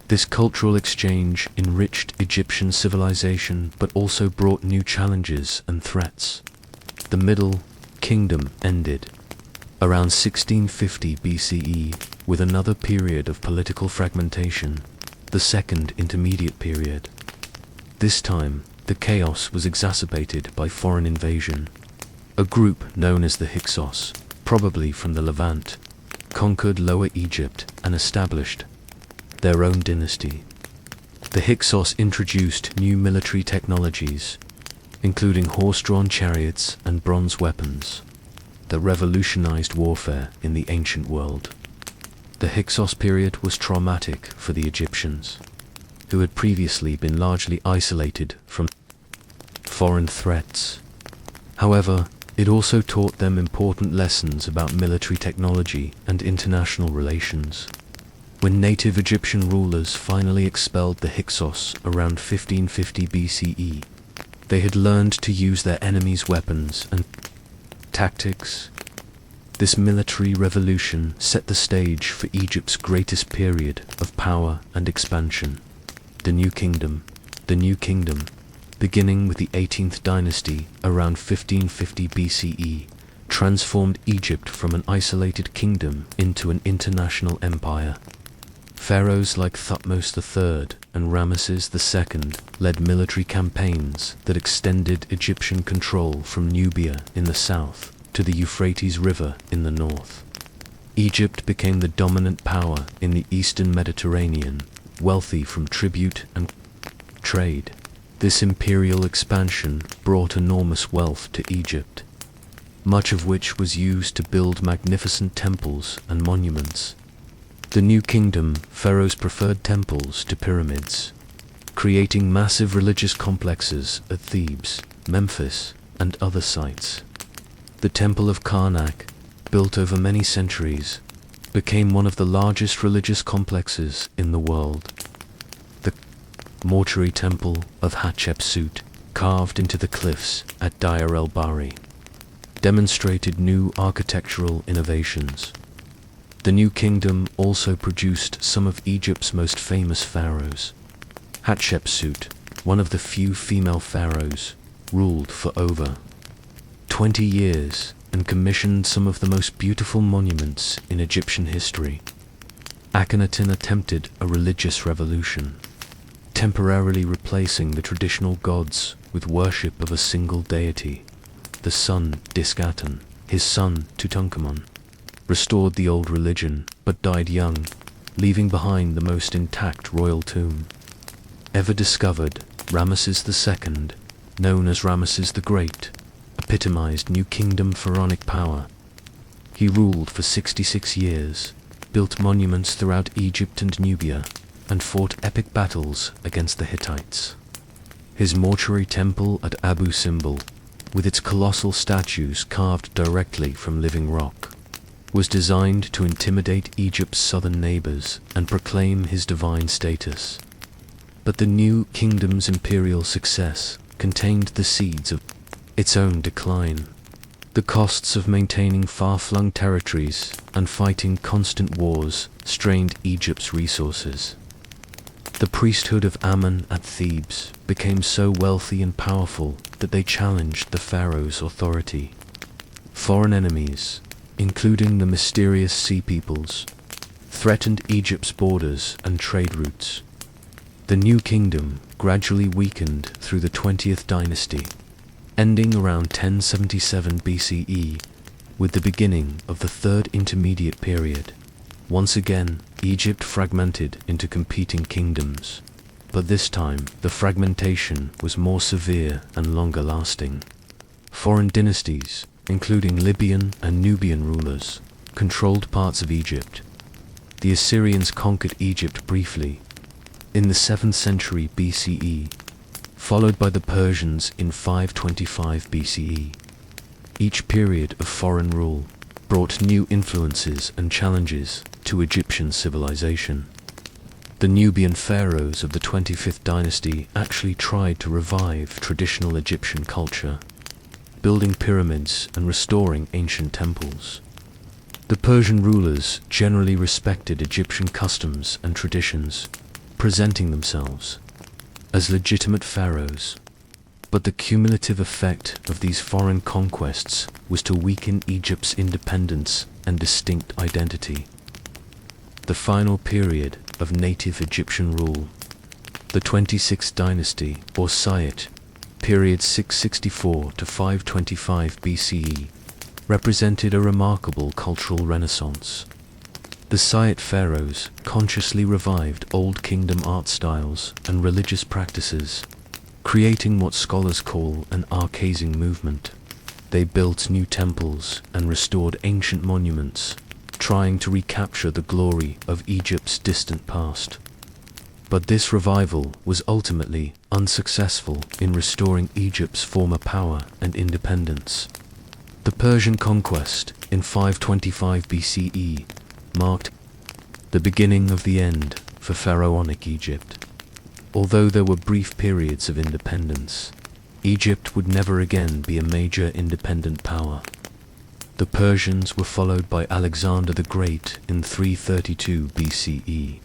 This cultural exchange enriched Egyptian civilization but also brought new challenges and threats. The Middle Kingdom ended around 1650 BCE with another period of political fragmentation, the Second Intermediate Period. This time, the chaos was exacerbated by foreign invasion. A group known as the Hyksos, probably from the Levant, conquered Lower Egypt and established their own dynasty. The Hyksos introduced new military technologies, including horse-drawn chariots and bronze weapons, that revolutionized warfare in the ancient world. The Hyksos period was traumatic for the Egyptians, who had previously been largely isolated from foreign threats. However, it also taught them important lessons about military technology and international relations. When native Egyptian rulers finally expelled the Hyksos around 1550 BCE, they had learned to use their enemies' weapons and tactics. This military revolution set the stage for Egypt's greatest period of power and expansion. The New Kingdom, beginning with the 18th dynasty around 1550 BCE, transformed Egypt from an isolated kingdom into an international empire. Pharaohs like Thutmose III and Ramses II led military campaigns that extended Egyptian control from Nubia in the south to the Euphrates River in the north. Egypt became the dominant power in the eastern Mediterranean, wealthy from tribute and trade. This imperial expansion brought enormous wealth to Egypt, much of which was used to build magnificent temples and monuments. The new kingdom pharaohs preferred temples to pyramids, creating massive religious complexes at Thebes, Memphis, and other sites. The Temple of Karnak, built over many centuries, became one of the largest religious complexes in the world. The mortuary temple of Hatshepsut, carved into the cliffs at Deir el-Bahri, demonstrated new architectural innovations. The new kingdom also produced some of Egypt's most famous pharaohs. Hatshepsut, one of the few female pharaohs, ruled for over 20 years and commissioned some of the most beautiful monuments in Egyptian history. Akhenaten attempted a religious revolution, temporarily replacing the traditional gods with worship of a single deity, the sun Diskaten. His son, Tutankhamun, restored the old religion, but died young, leaving behind the most intact royal tomb ever discovered. Ramses II, known as Ramses the Great, epitomized New Kingdom pharaonic power. He ruled for 66 years, built monuments throughout Egypt and Nubia, and fought epic battles against the Hittites. His mortuary temple at Abu Simbel, with its colossal statues carved directly from living rock, was designed to intimidate Egypt's southern neighbors and proclaim his divine status. But the new kingdom's imperial success contained the seeds of its own decline. The costs of maintaining far-flung territories and fighting constant wars strained Egypt's resources. The priesthood of Ammon at Thebes became so wealthy and powerful that they challenged the pharaoh's authority. Foreign enemies, including the mysterious sea peoples, threatened Egypt's borders and trade routes. The new kingdom gradually weakened through the 20th dynasty, ending around 1077 BCE, with the beginning of the Third Intermediate Period. Once again, Egypt fragmented into competing kingdoms, but this time the fragmentation was more severe and longer lasting. Foreign dynasties, including Libyan and Nubian rulers, controlled parts of Egypt. The Assyrians conquered Egypt briefly in the 7th century BCE, followed by the Persians in 525 BCE. Each period of foreign rule brought new influences and challenges to Egyptian civilization. The Nubian pharaohs of the 25th dynasty actually tried to revive traditional Egyptian culture, building pyramids and restoring ancient temples. The Persian rulers generally respected Egyptian customs and traditions, presenting themselves as legitimate pharaohs. But the cumulative effect of these foreign conquests was to weaken Egypt's independence and distinct identity. The final period of native Egyptian rule, the 26th dynasty, or Sayyid, period 664 to 525 BCE, represented a remarkable cultural renaissance. The Sayyid pharaohs consciously revived Old Kingdom art styles and religious practices, creating what scholars call an archasing movement. They built new temples and restored ancient monuments, trying to recapture the glory of Egypt's distant past. But this revival was ultimately unsuccessful in restoring Egypt's former power and independence. The Persian conquest in 525 BCE marked the beginning of the end for pharaonic Egypt. Although there were brief periods of independence, Egypt would never again be a major independent power. The Persians were followed by Alexander the Great in 332 BCE,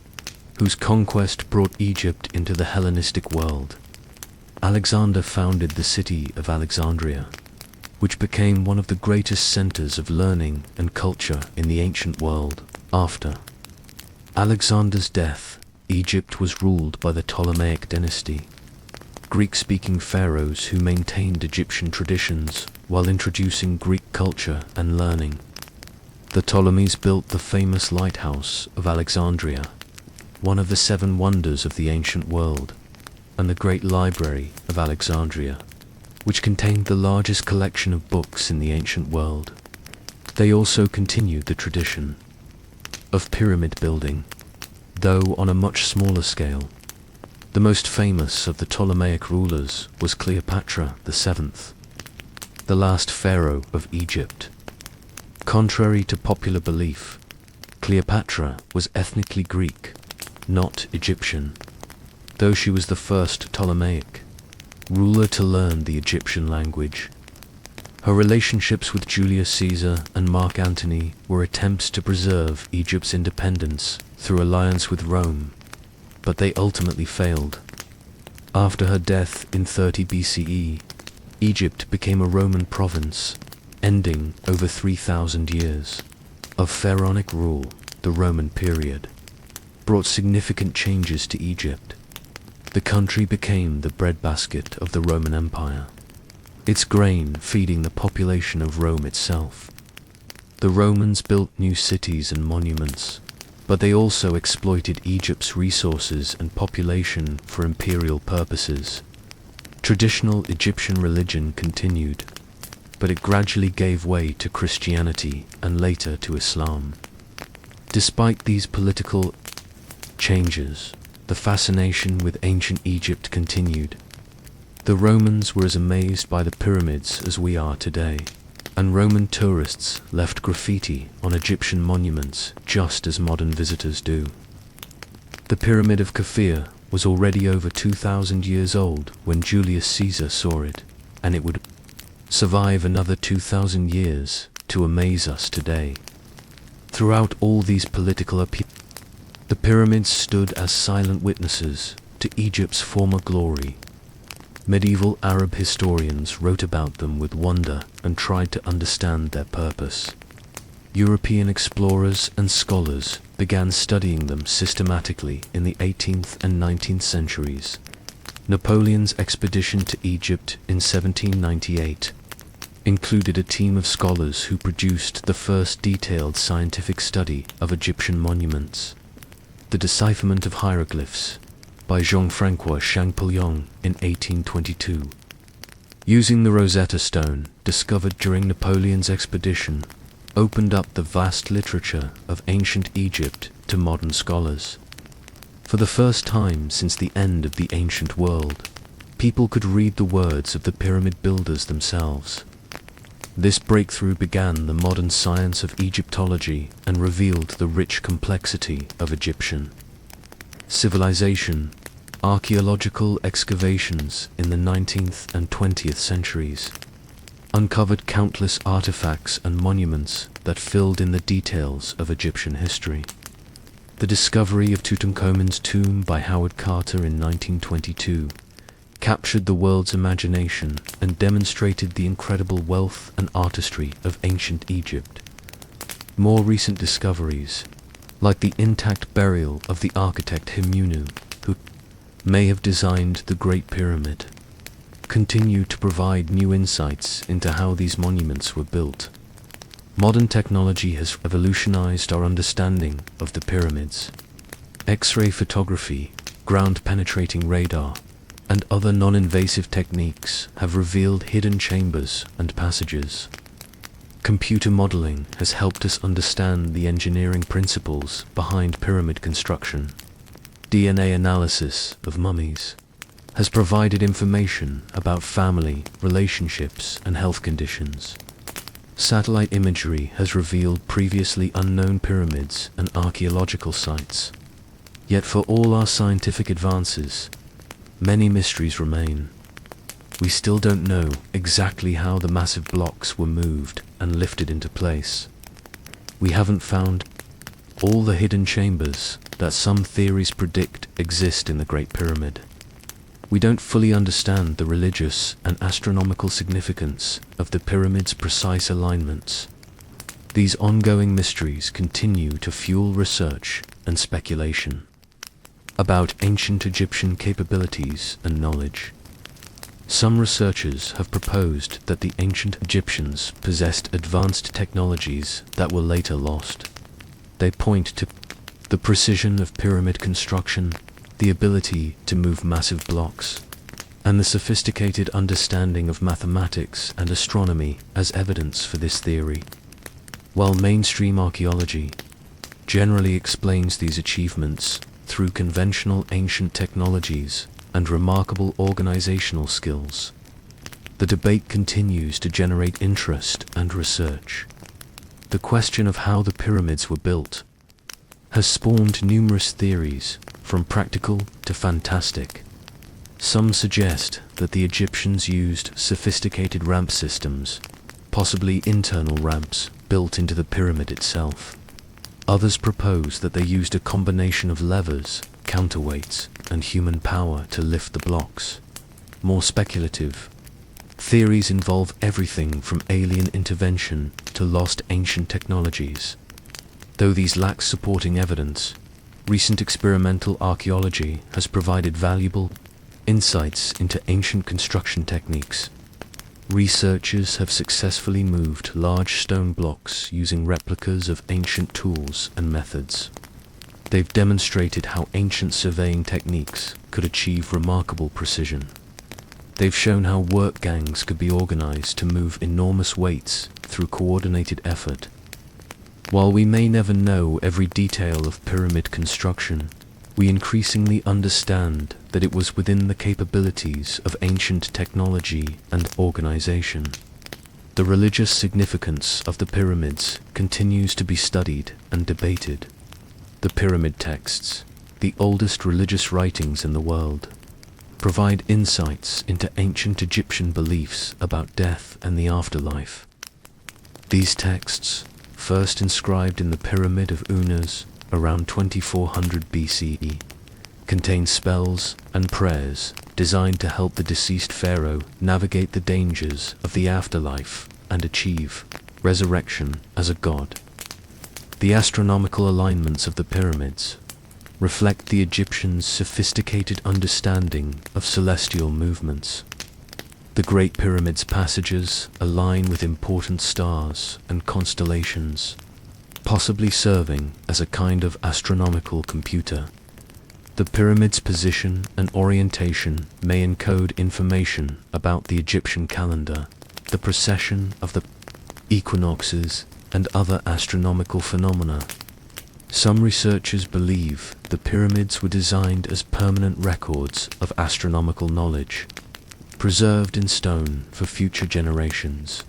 whose conquest brought Egypt into the Hellenistic world. Alexander founded the city of Alexandria, which became one of the greatest centers of learning and culture in the ancient world. After Alexander's death, Egypt was ruled by the Ptolemaic dynasty, Greek-speaking pharaohs who maintained Egyptian traditions while introducing Greek culture and learning. The Ptolemies built the famous lighthouse of Alexandria, one of the 7 wonders of the ancient world, and the Great Library of Alexandria, which contained the largest collection of books in the ancient world. They also continued the tradition of pyramid building, though on a much smaller scale. The most famous of the Ptolemaic rulers was Cleopatra the Seventh, the last pharaoh of Egypt. Contrary to popular belief, Cleopatra was ethnically Greek, not Egyptian, though she was the first Ptolemaic ruler to learn the Egyptian language. Her relationships with Julius Caesar and Mark Antony were attempts to preserve Egypt's independence through alliance with Rome, but they ultimately failed. After her death in 30 BCE, Egypt became a Roman province, ending over 3,000 years of pharaonic rule. The Roman period brought significant changes to Egypt. The country became the breadbasket of the Roman Empire, its grain feeding the population of Rome itself. The Romans built new cities and monuments, but they also exploited Egypt's resources and population for imperial purposes. Traditional Egyptian religion continued, but it gradually gave way to Christianity and later to Islam. Despite these political changes, the fascination with ancient Egypt continued. The Romans were as amazed by the pyramids as we are today, and Roman tourists left graffiti on Egyptian monuments just as modern visitors do. The Pyramid of Khufu was already over 2,000 years old when Julius Caesar saw it, and it would survive another 2,000 years to amaze us today. Throughout all these political upheavals, the pyramids stood as silent witnesses to Egypt's former glory. Medieval Arab historians wrote about them with wonder and tried to understand their purpose. European explorers and scholars began studying them systematically in the 18th and 19th centuries. Napoleon's expedition to Egypt in 1798 included a team of scholars who produced the first detailed scientific study of Egyptian monuments. The Decipherment of Hieroglyphs by Jean-François Champollion in 1822. Using the Rosetta Stone, discovered during Napoleon's expedition, opened up the vast literature of ancient Egypt to modern scholars. For the first time since the end of the ancient world, people could read the words of the pyramid builders themselves. This breakthrough began the modern science of Egyptology and revealed the rich complexity of Egyptian civilization. Archaeological excavations in the 19th and 20th centuries uncovered countless artifacts and monuments that filled in the details of Egyptian history. The discovery of Tutankhamun's tomb by Howard Carter in 1922 captured the world's imagination and demonstrated the incredible wealth and artistry of ancient Egypt. More recent discoveries, like the intact burial of the architect Himunu, who may have designed the Great Pyramid, continue to provide new insights into how these monuments were built. Modern technology has revolutionized our understanding of the pyramids. X-ray photography, ground-penetrating radar, and other non-invasive techniques have revealed hidden chambers and passages. Computer modeling has helped us understand the engineering principles behind pyramid construction. DNA analysis of mummies has provided information about family, relationships, and health conditions. Satellite imagery has revealed previously unknown pyramids and archaeological sites. Yet for all our scientific advances, many mysteries remain. We still don't know exactly how the massive blocks were moved and lifted into place. We haven't found all the hidden chambers that some theories predict exist in the Great Pyramid. We don't fully understand the religious and astronomical significance of the pyramid's precise alignments. These ongoing mysteries continue to fuel research and speculation about ancient Egyptian capabilities and knowledge. Some researchers have proposed that the ancient Egyptians possessed advanced technologies that were later lost. They point to the precision of pyramid construction, the ability to move massive blocks, and the sophisticated understanding of mathematics and astronomy as evidence for this theory. While mainstream archaeology generally explains these achievements through conventional ancient technologies and remarkable organizational skills, the debate continues to generate interest and research. The question of how the pyramids were built has spawned numerous theories, from practical to fantastic. Some suggest that the Egyptians used sophisticated ramp systems, possibly internal ramps built into the pyramid itself. Others propose that they used a combination of levers, counterweights, and human power to lift the blocks. More speculative theories involve everything from alien intervention to lost ancient technologies. Though these lack supporting evidence, recent experimental archaeology has provided valuable insights into ancient construction techniques. Researchers have successfully moved large stone blocks using replicas of ancient tools and methods. They've demonstrated how ancient surveying techniques could achieve remarkable precision. They've shown how work gangs could be organized to move enormous weights through coordinated effort. While we may never know every detail of pyramid construction, we increasingly understand that it was within the capabilities of ancient technology and organization. The religious significance of the pyramids continues to be studied and debated. The pyramid texts, the oldest religious writings in the world, provide insights into ancient Egyptian beliefs about death and the afterlife. These texts, first inscribed in the Pyramid of Unas around 2400 BCE, contain spells and prayers designed to help the deceased pharaoh navigate the dangers of the afterlife and achieve resurrection as a god. The astronomical alignments of the pyramids reflect the Egyptians' sophisticated understanding of celestial movements. The Great Pyramid's passages align with important stars and constellations, possibly serving as a kind of astronomical computer. The pyramid's position and orientation may encode information about the Egyptian calendar, the precession of the equinoxes, and other astronomical phenomena. Some researchers believe the pyramids were designed as permanent records of astronomical knowledge, preserved in stone for future generations.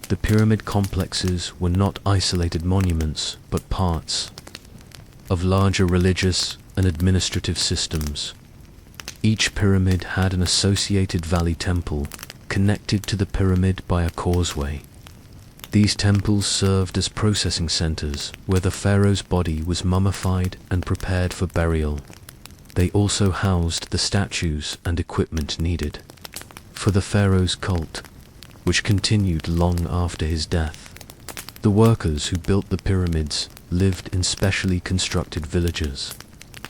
The pyramid complexes were not isolated monuments, but parts of larger religious and administrative systems. Each pyramid had an associated valley temple connected to the pyramid by a causeway. These temples served as processing centers where the pharaoh's body was mummified and prepared for burial. They also housed the statues and equipment needed for the pharaoh's cult, which continued long after his death. The workers who built the pyramids lived in specially constructed villages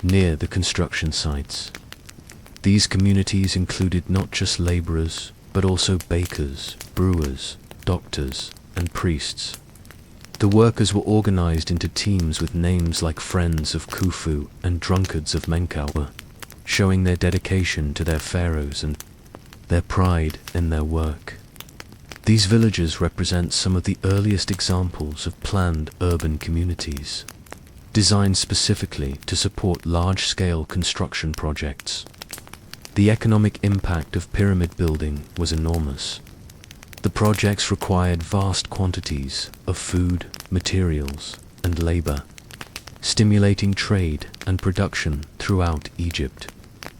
near the construction sites. These communities included not just laborers, but also bakers, brewers, doctors, and priests. The workers were organized into teams with names like Friends of Khufu and Drunkards of Menkaure, showing their dedication to their pharaohs and their pride in their work. These villages represent some of the earliest examples of planned urban communities, designed specifically to support large-scale construction projects. The economic impact of pyramid building was enormous. The projects required vast quantities of food, materials, and labor, stimulating trade and production throughout Egypt.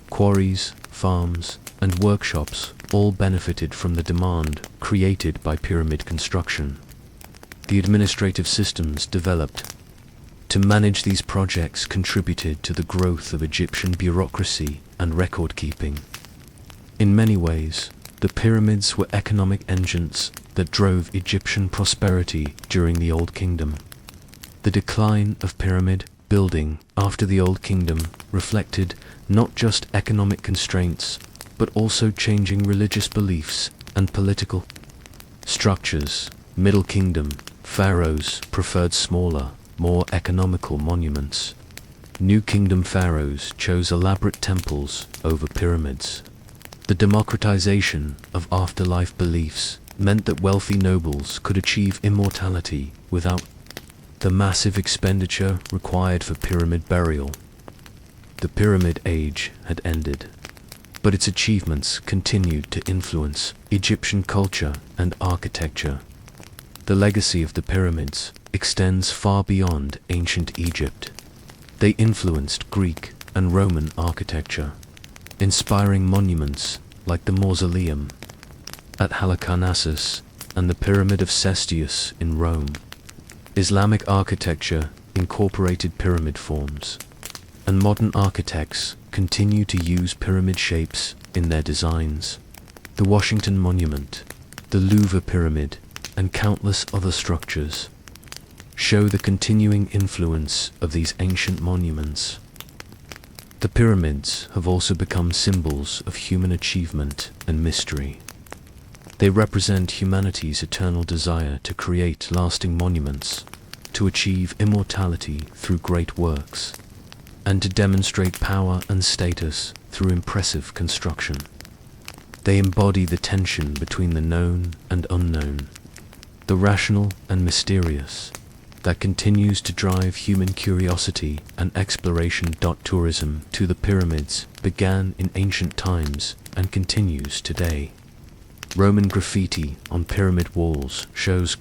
Quarries, farms, and workshops all benefited from the demand created by pyramid construction. The administrative systems developed to manage these projects contributed to the growth of Egyptian bureaucracy and record-keeping. In many ways, the pyramids were economic engines that drove Egyptian prosperity during the Old Kingdom. The decline of pyramid building after the Old Kingdom reflected not just economic constraints, but also changing religious beliefs and political structures. Middle Kingdom pharaohs preferred smaller, more economical monuments. New Kingdom pharaohs chose elaborate temples over pyramids. The democratization of afterlife beliefs meant that wealthy nobles could achieve immortality without the massive expenditure required for pyramid burial. The Pyramid Age had ended, but its achievements continued to influence Egyptian culture and architecture. The legacy of the pyramids extends far beyond ancient Egypt. They influenced Greek and Roman architecture, inspiring monuments like the Mausoleum at Halicarnassus and the Pyramid of Cestius in Rome. Islamic architecture incorporated pyramid forms, and modern architects continue to use pyramid shapes in their designs. The Washington Monument, the Louvre Pyramid, and countless other structures show the continuing influence of these ancient monuments. The pyramids have also become symbols of human achievement and mystery. They represent humanity's eternal desire to create lasting monuments, to achieve immortality through great works, and to demonstrate power and status through impressive construction. They embody the tension between the known and unknown, the rational and mysterious, that continues to drive human curiosity and exploration. Tourism to the pyramids began in ancient times and continues today. Roman graffiti on pyramid walls shows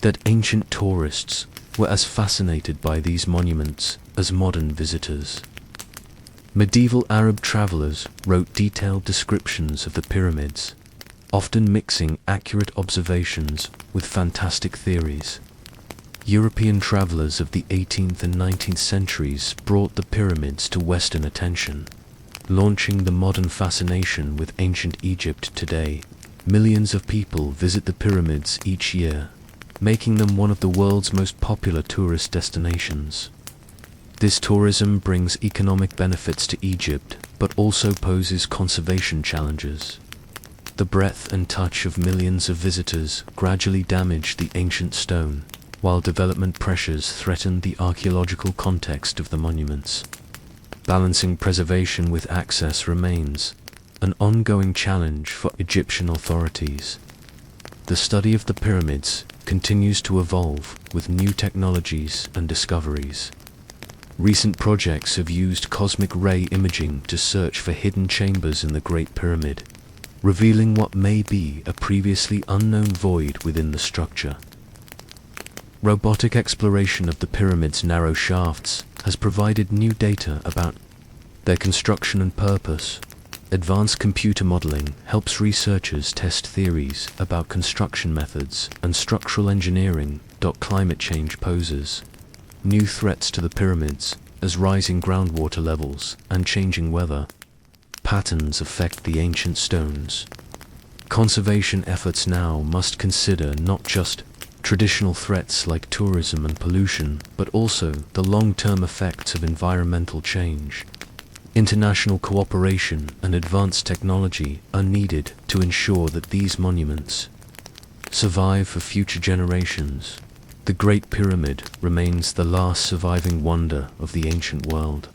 that ancient tourists were as fascinated by these monuments as modern visitors. Medieval Arab travelers wrote detailed descriptions of the pyramids, often mixing accurate observations with fantastic theories. European travelers of the 18th and 19th centuries brought the pyramids to Western attention, launching the modern fascination with ancient Egypt today. Millions of people visit the pyramids each year, making them one of the world's most popular tourist destinations. This tourism brings economic benefits to Egypt, but also poses conservation challenges. The breadth and touch of millions of visitors gradually damage the ancient stone, while development pressures threaten the archaeological context of the monuments. Balancing preservation with access remains an ongoing challenge for Egyptian authorities. The study of the pyramids continues to evolve with new technologies and discoveries. Recent projects have used cosmic ray imaging to search for hidden chambers in the Great Pyramid, revealing what may be a previously unknown void within the structure. Robotic exploration of the pyramid's narrow shafts has provided new data about their construction and purpose. Advanced computer modeling helps researchers test theories about construction methods and structural engineering. Climate change poses new threats to the pyramids as rising groundwater levels and changing weather patterns affect the ancient stones. Conservation efforts now must consider not just traditional threats like tourism and pollution, but also the long-term effects of environmental change. International cooperation and advanced technology are needed to ensure that these monuments survive for future generations. The Great Pyramid remains the last surviving wonder of the ancient world,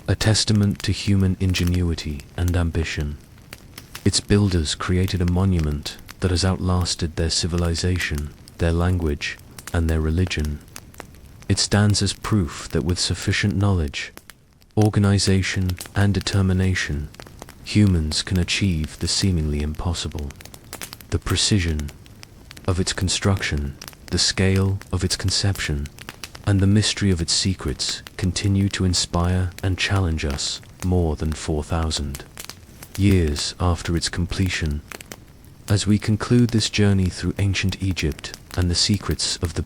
a testament to human ingenuity and ambition. Its builders created a monument that has outlasted their civilization, their language, and their religion. It stands as proof that with sufficient knowledge, organization, and determination, humans can achieve the seemingly impossible. The precision of its construction, the scale of its conception, and the mystery of its secrets continue to inspire and challenge us more than 4,000 years after its completion. As we conclude this journey through ancient Egypt and the secrets of the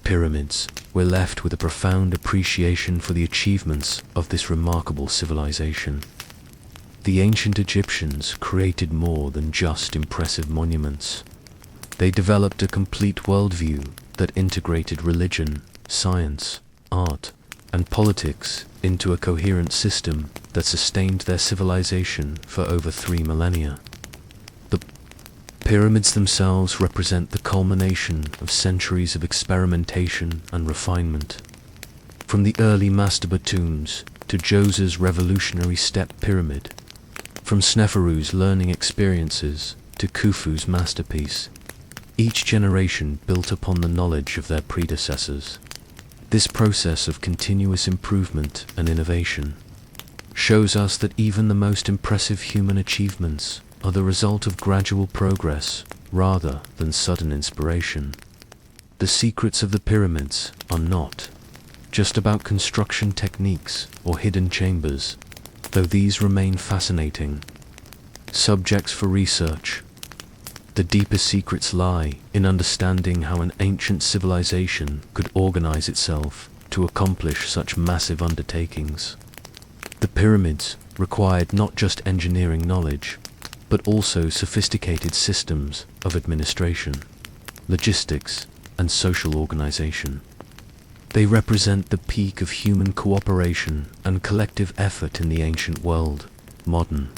pyramids, we're left with a profound appreciation for the achievements of this remarkable civilization. The ancient Egyptians created more than just impressive monuments. They developed a complete worldview that integrated religion, science, art, and politics into a coherent system that sustained their civilization for over 3 millennia. The pyramids themselves represent the culmination of centuries of experimentation and refinement. From the early mastaba tombs to Djoser's revolutionary step pyramid, from Sneferu's learning experiences to Khufu's masterpiece, each generation built upon the knowledge of their predecessors. This process of continuous improvement and innovation shows us that even the most impressive human achievements are the result of gradual progress rather than sudden inspiration. The secrets of the pyramids are not just about construction techniques or hidden chambers, though these remain fascinating subjects for research. The deepest secrets lie in understanding how an ancient civilization could organize itself to accomplish such massive undertakings. The pyramids required not just engineering knowledge, but also sophisticated systems of administration, logistics, and social organization. They represent the peak of human cooperation and collective effort in the ancient world. Modern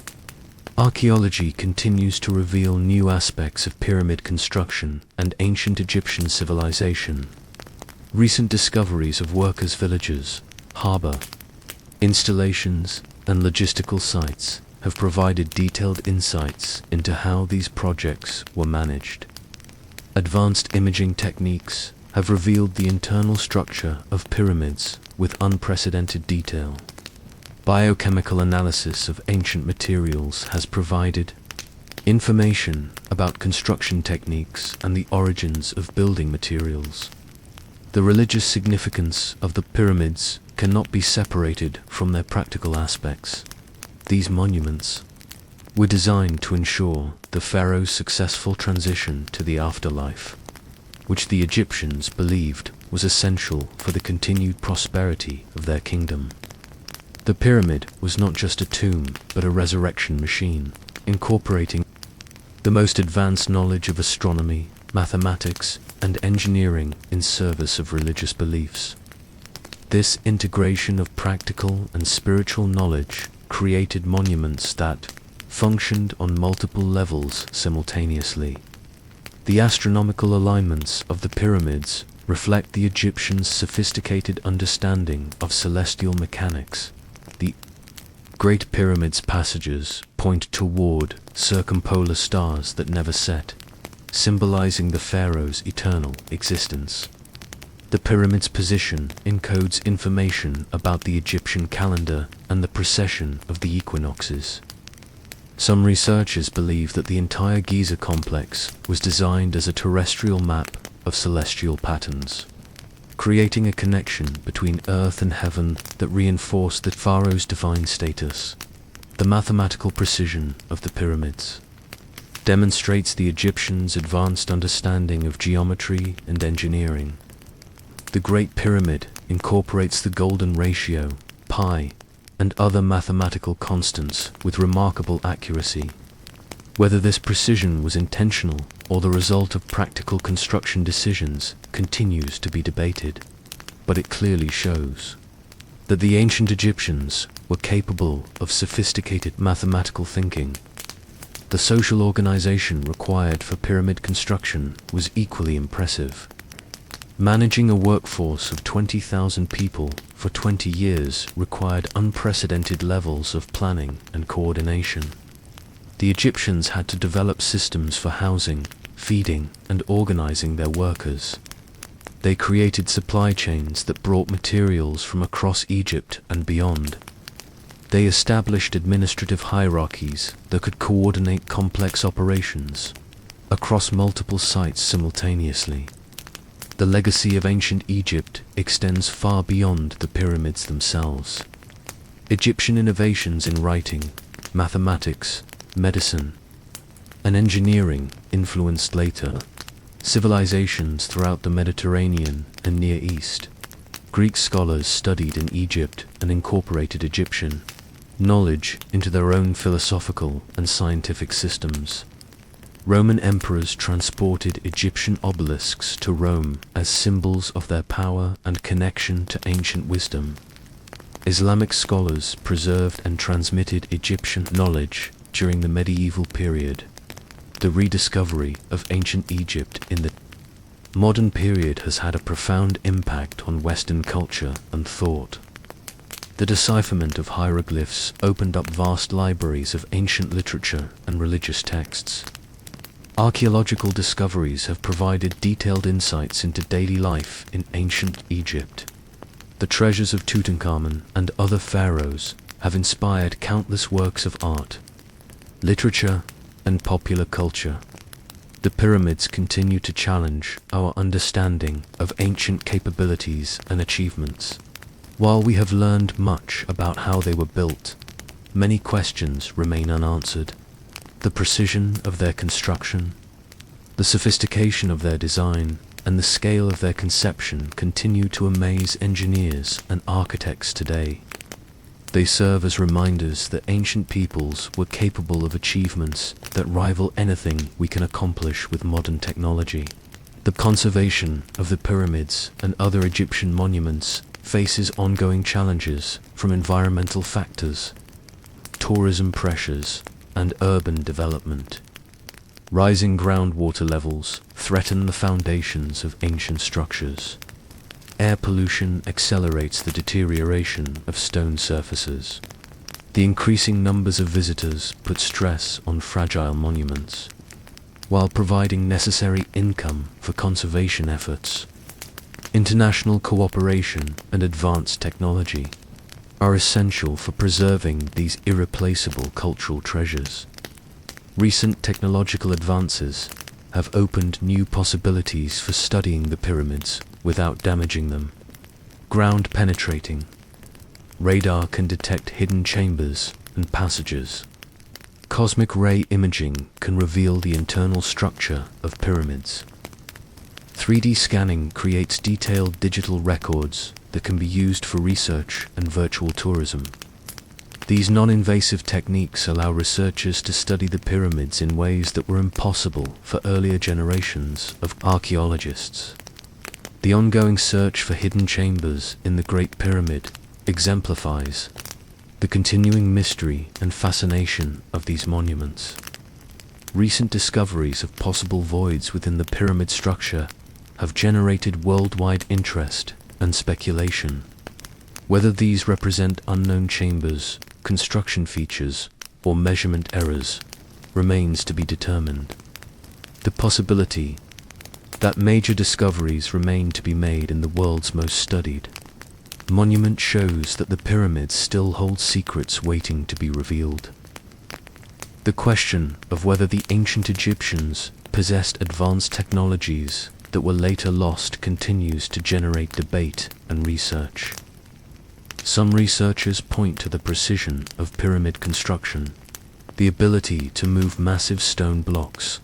archaeology continues to reveal new aspects of pyramid construction and ancient Egyptian civilization. Recent discoveries of workers' villages, harbor installations, and logistical sites have provided detailed insights into how these projects were managed. Advanced imaging techniques have revealed the internal structure of pyramids with unprecedented detail. Biochemical analysis of ancient materials has provided information about construction techniques and the origins of building materials. The religious significance of the pyramids cannot be separated from their practical aspects. These monuments were designed to ensure the pharaoh's successful transition to the afterlife, which the Egyptians believed was essential for the continued prosperity of their kingdom. The pyramid was not just a tomb, but a resurrection machine, incorporating the most advanced knowledge of astronomy, mathematics, and engineering in service of religious beliefs. This integration of practical and spiritual knowledge created monuments that functioned on multiple levels simultaneously. The astronomical alignments of the pyramids reflect the Egyptians' sophisticated understanding of celestial mechanics. The Great Pyramid's passages point toward circumpolar stars that never set, symbolizing the pharaoh's eternal existence. The pyramid's position encodes information about the Egyptian calendar and the precession of the equinoxes. Some researchers believe that the entire Giza complex was designed as a terrestrial map of celestial patterns, creating a connection between earth and heaven that reinforced the pharaoh's divine status. The mathematical precision of the pyramids demonstrates the Egyptians' advanced understanding of geometry and engineering. The Great Pyramid incorporates the golden ratio, pi, and other mathematical constants with remarkable accuracy. Whether this precision was intentional or the result of practical construction decisions continues to be debated, but it clearly shows that the ancient Egyptians were capable of sophisticated mathematical thinking. The social organization required for pyramid construction was equally impressive. Managing a workforce of 20,000 people for 20 years required unprecedented levels of planning and coordination. The Egyptians had to develop systems for housing, feeding, and organizing their workers. They created supply chains that brought materials from across Egypt and beyond. They established administrative hierarchies that could coordinate complex operations across multiple sites simultaneously. The legacy of ancient Egypt extends far beyond the pyramids themselves. Egyptian innovations in writing, mathematics, medicine, and engineering influenced later civilizations throughout the Mediterranean and Near East. Greek scholars studied in Egypt and incorporated Egyptian knowledge into their own philosophical and scientific systems. Roman emperors transported Egyptian obelisks to Rome as symbols of their power and connection to ancient wisdom. Islamic scholars preserved and transmitted Egyptian knowledge during the medieval period. The rediscovery of ancient Egypt in the modern period has had a profound impact on Western culture and thought. The decipherment of hieroglyphs opened up vast libraries of ancient literature and religious texts. Archaeological discoveries have provided detailed insights into daily life in ancient Egypt. The treasures of Tutankhamun and other pharaohs have inspired countless works of art, literature, and popular culture. The pyramids continue to challenge our understanding of ancient capabilities and achievements. While we have learned much about how they were built, many questions remain unanswered. The precision of their construction, the sophistication of their design, and the scale of their conception continue to amaze engineers and architects today. They serve as reminders that ancient peoples were capable of achievements that rival anything we can accomplish with modern technology. The conservation of the pyramids and other Egyptian monuments faces ongoing challenges from environmental factors, tourism pressures, and urban development. Rising groundwater levels threaten the foundations of ancient structures. Air pollution accelerates the deterioration of stone surfaces. The increasing numbers of visitors put stress on fragile monuments, while providing necessary income for conservation efforts. International cooperation and advanced technology are essential for preserving these irreplaceable cultural treasures. Recent technological advances have opened new possibilities for studying the pyramids without damaging them. Ground penetrating. Radar can detect hidden chambers and passages. Cosmic ray imaging can reveal the internal structure of pyramids. 3D scanning creates detailed digital records that can be used for research and virtual tourism. These non-invasive techniques allow researchers to study the pyramids in ways that were impossible for earlier generations of archaeologists. The ongoing search for hidden chambers in the Great Pyramid exemplifies the continuing mystery and fascination of these monuments. Recent discoveries of possible voids within the pyramid structure have generated worldwide interest and speculation. Whether these represent unknown chambers, construction features, or measurement errors remains to be determined. The possibility that major discoveries remain to be made in the world's most studied monument shows that the pyramids still hold secrets waiting to be revealed. The question of whether the ancient Egyptians possessed advanced technologies that were later lost continues to generate debate and research. Some researchers point to the precision of pyramid construction, the ability to move massive stone blocks,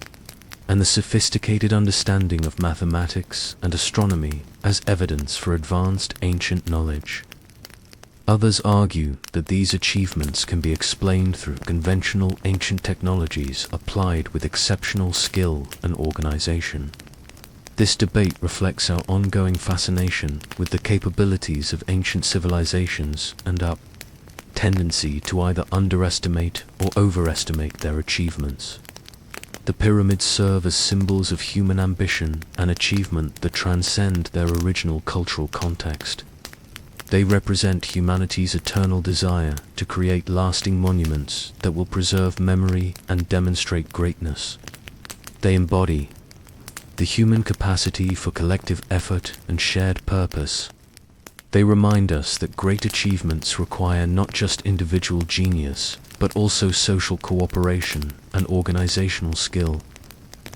and the sophisticated understanding of mathematics and astronomy as evidence for advanced ancient knowledge. Others argue that these achievements can be explained through conventional ancient technologies applied with exceptional skill and organization. This debate reflects our ongoing fascination with the capabilities of ancient civilizations and our tendency to either underestimate or overestimate their achievements. The pyramids serve as symbols of human ambition and achievement that transcend their original cultural context. They represent humanity's eternal desire to create lasting monuments that will preserve memory and demonstrate greatness. They embody the human capacity for collective effort and shared purpose. They remind us that great achievements require not just individual genius, but also social cooperation and organizational skill.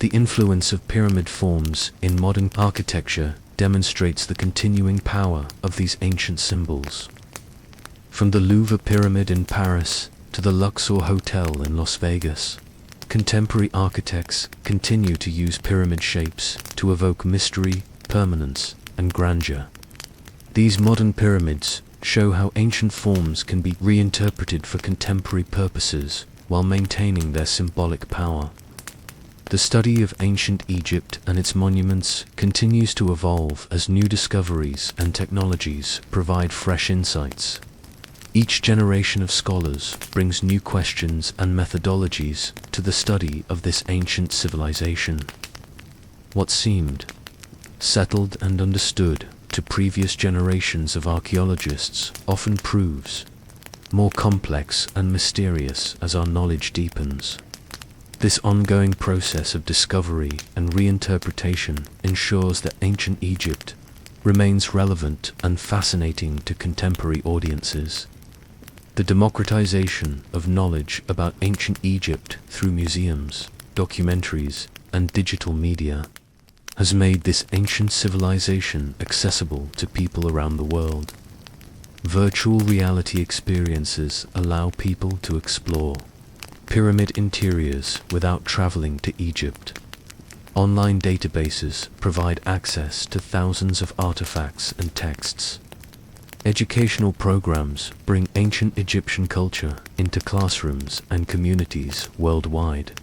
The influence of pyramid forms in modern architecture demonstrates the continuing power of these ancient symbols. From the Louvre Pyramid in Paris to the Luxor Hotel in Las Vegas, contemporary architects continue to use pyramid shapes to evoke mystery, permanence, and grandeur. These modern pyramids show how ancient forms can be reinterpreted for contemporary purposes while maintaining their symbolic power. The study of ancient Egypt and its monuments continues to evolve as new discoveries and technologies provide fresh insights. Each generation of scholars brings new questions and methodologies to the study of this ancient civilization. What seemed settled and understood to previous generations of archaeologists often proves more complex and mysterious as our knowledge deepens. This ongoing process of discovery and reinterpretation ensures that ancient Egypt remains relevant and fascinating to contemporary audiences. The democratization of knowledge about ancient Egypt through museums, documentaries, and digital media has made this ancient civilization accessible to people around the world. Virtual reality experiences allow people to explore pyramid interiors without traveling to Egypt. Online databases provide access to thousands of artifacts and texts. Educational programs bring ancient Egyptian culture into classrooms and communities worldwide.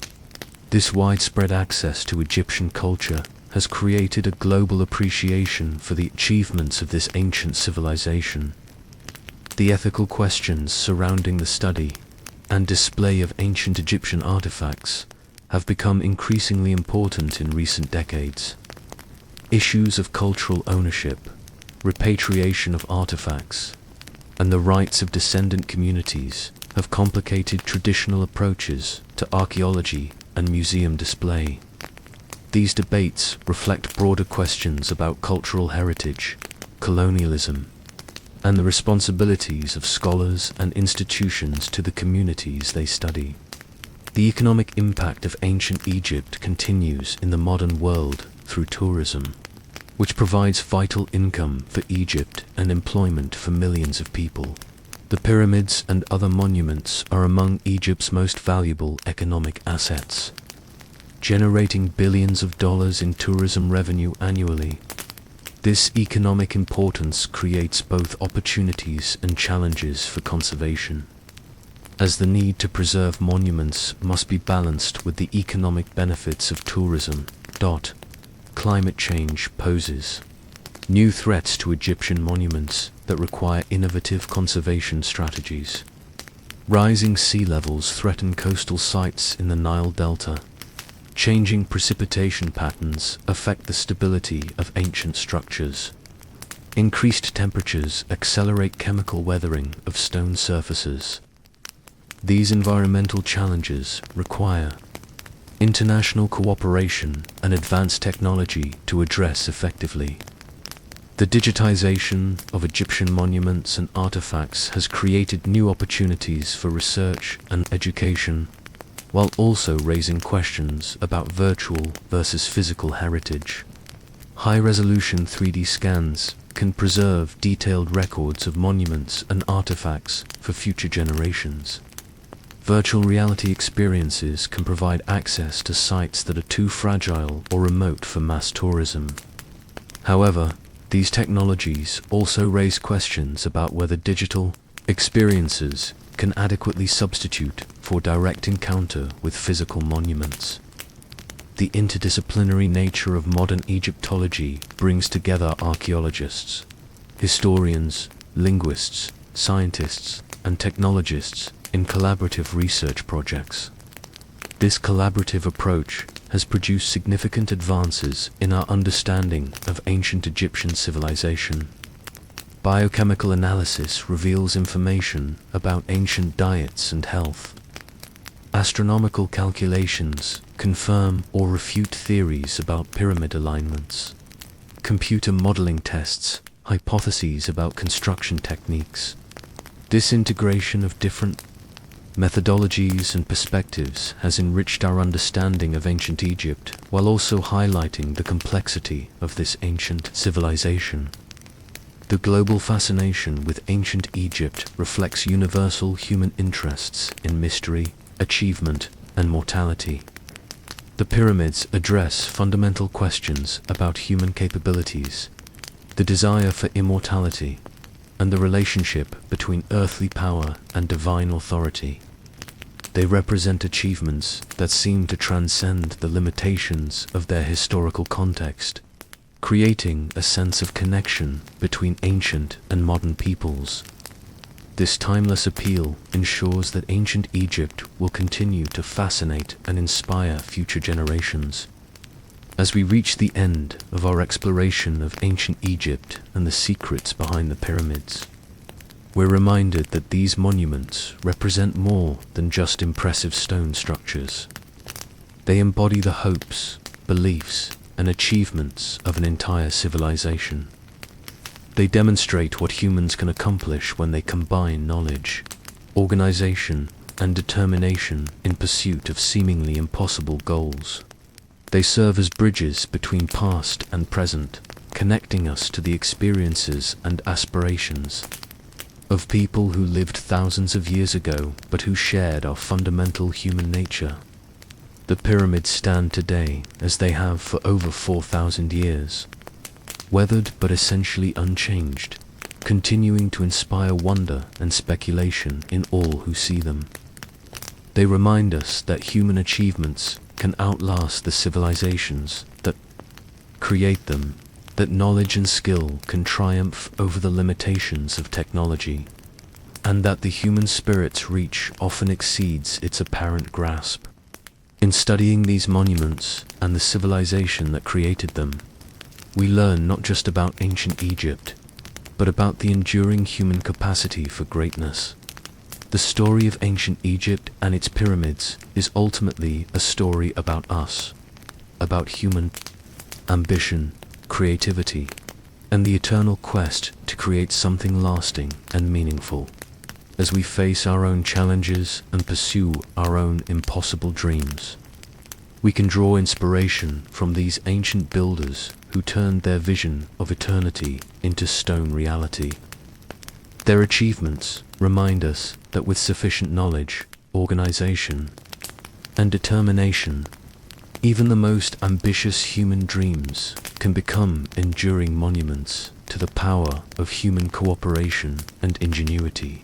This widespread access to Egyptian culture has created a global appreciation for the achievements of this ancient civilization. The ethical questions surrounding the study and display of ancient Egyptian artifacts have become increasingly important in recent decades. Issues of cultural ownership, repatriation of artifacts, and the rights of descendant communities have complicated traditional approaches to archaeology and museum display. These debates reflect broader questions about cultural heritage, colonialism, and the responsibilities of scholars and institutions to the communities they study. The economic impact of ancient Egypt continues in the modern world through tourism, which provides vital income for Egypt and employment for millions of people. The pyramids and other monuments are among Egypt's most valuable economic assets, generating billions of dollars in tourism revenue annually. This economic importance creates both opportunities and challenges for conservation, as the need to preserve monuments must be balanced with the economic benefits of tourism. Climate change poses new threats to Egyptian monuments that require innovative conservation strategies. Rising sea levels threaten coastal sites in the Nile Delta. Changing precipitation patterns affect the stability of ancient structures. Increased temperatures accelerate chemical weathering of stone surfaces. These environmental challenges require international cooperation and advanced technology to address effectively. The digitization of Egyptian monuments and artifacts has created new opportunities for research and education, while also raising questions about virtual versus physical heritage. High-resolution 3D scans can preserve detailed records of monuments and artifacts for future generations. Virtual reality experiences can provide access to sites that are too fragile or remote for mass tourism. However, these technologies also raise questions about whether digital experiences can adequately substitute for direct encounter with physical monuments. The interdisciplinary nature of modern Egyptology brings together archaeologists, historians, linguists, scientists, and technologists in collaborative research projects. This collaborative approach has produced significant advances in our understanding of ancient Egyptian civilization. Biochemical analysis reveals information about ancient diets and health. Astronomical calculations confirm or refute theories about pyramid alignments. Computer modeling tests hypotheses about construction techniques. This integration of different methodologies and perspectives has enriched our understanding of ancient Egypt, while also highlighting the complexity of this ancient civilization. The global fascination with ancient Egypt reflects universal human interests in mystery, achievement, and mortality. The pyramids address fundamental questions about human capabilities, the desire for immortality, and the relationship between earthly power and divine authority. They represent achievements that seem to transcend the limitations of their historical context, creating a sense of connection between ancient and modern peoples. This timeless appeal ensures that ancient Egypt will continue to fascinate and inspire future generations. As we reach the end of our exploration of ancient Egypt and the secrets behind the pyramids, we're reminded that these monuments represent more than just impressive stone structures. They embody the hopes, beliefs, and achievements of an entire civilization. They demonstrate what humans can accomplish when they combine knowledge, organization, and determination in pursuit of seemingly impossible goals. They serve as bridges between past and present, connecting us to the experiences and aspirations of people who lived thousands of years ago but who shared our fundamental human nature. The pyramids stand today as they have for over 4,000 years, weathered but essentially unchanged, continuing to inspire wonder and speculation in all who see them. They remind us that human achievements can outlast the civilizations that create them, that knowledge and skill can triumph over the limitations of technology, and that the human spirit's reach often exceeds its apparent grasp. In studying these monuments and the civilization that created them, we learn not just about ancient Egypt, but about the enduring human capacity for greatness. The story of ancient Egypt and its pyramids is ultimately a story about us, about human ambition, creativity, and the eternal quest to create something lasting and meaningful. As we face our own challenges and pursue our own impossible dreams, we can draw inspiration from these ancient builders who turned their vision of eternity into stone reality. Their achievements remind us that with sufficient knowledge, organization, and determination, even the most ambitious human dreams can become enduring monuments to the power of human cooperation and ingenuity.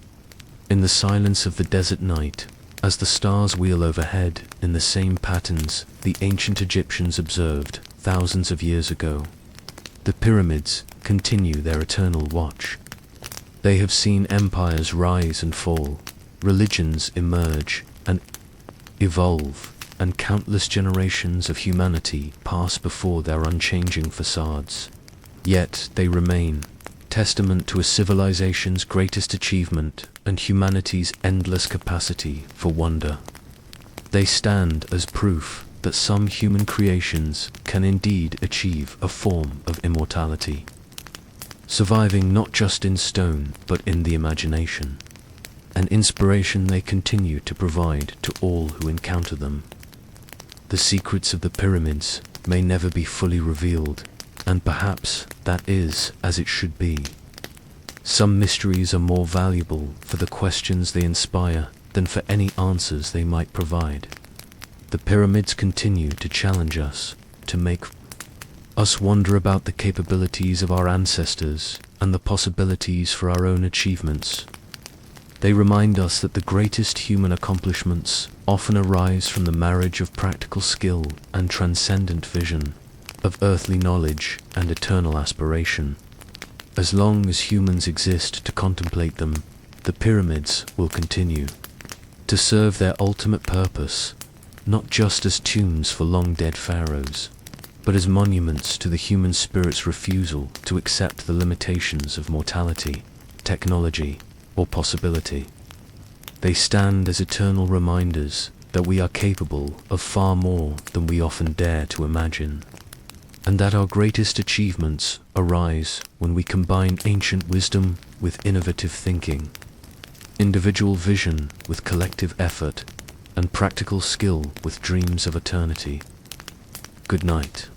In the silence of the desert night, as the stars wheel overhead in the same patterns the ancient Egyptians observed thousands of years ago, the pyramids continue their eternal watch. They have seen empires rise and fall, religions emerge and evolve, and countless generations of humanity pass before their unchanging facades. Yet they remain, testament to a civilization's greatest achievement and humanity's endless capacity for wonder. They stand as proof that some human creations can indeed achieve a form of immortality, surviving not just in stone but in the imagination, an inspiration they continue to provide to all who encounter them. The secrets of the pyramids may never be fully revealed, and perhaps that is as it should be. Some mysteries are more valuable for the questions they inspire than for any answers they might provide. The pyramids continue to challenge us, to make us wonder about the capabilities of our ancestors and the possibilities for our own achievements. They remind us that the greatest human accomplishments often arise from the marriage of practical skill and transcendent vision, of earthly knowledge and eternal aspiration. As long as humans exist to contemplate them, the pyramids will continue to serve their ultimate purpose, not just as tombs for long-dead pharaohs, but as monuments to the human spirit's refusal to accept the limitations of mortality, technology, or possibility. They stand as eternal reminders that we are capable of far more than we often dare to imagine, and that our greatest achievements arise when we combine ancient wisdom with innovative thinking, individual vision with collective effort, and practical skill with dreams of eternity. Good night.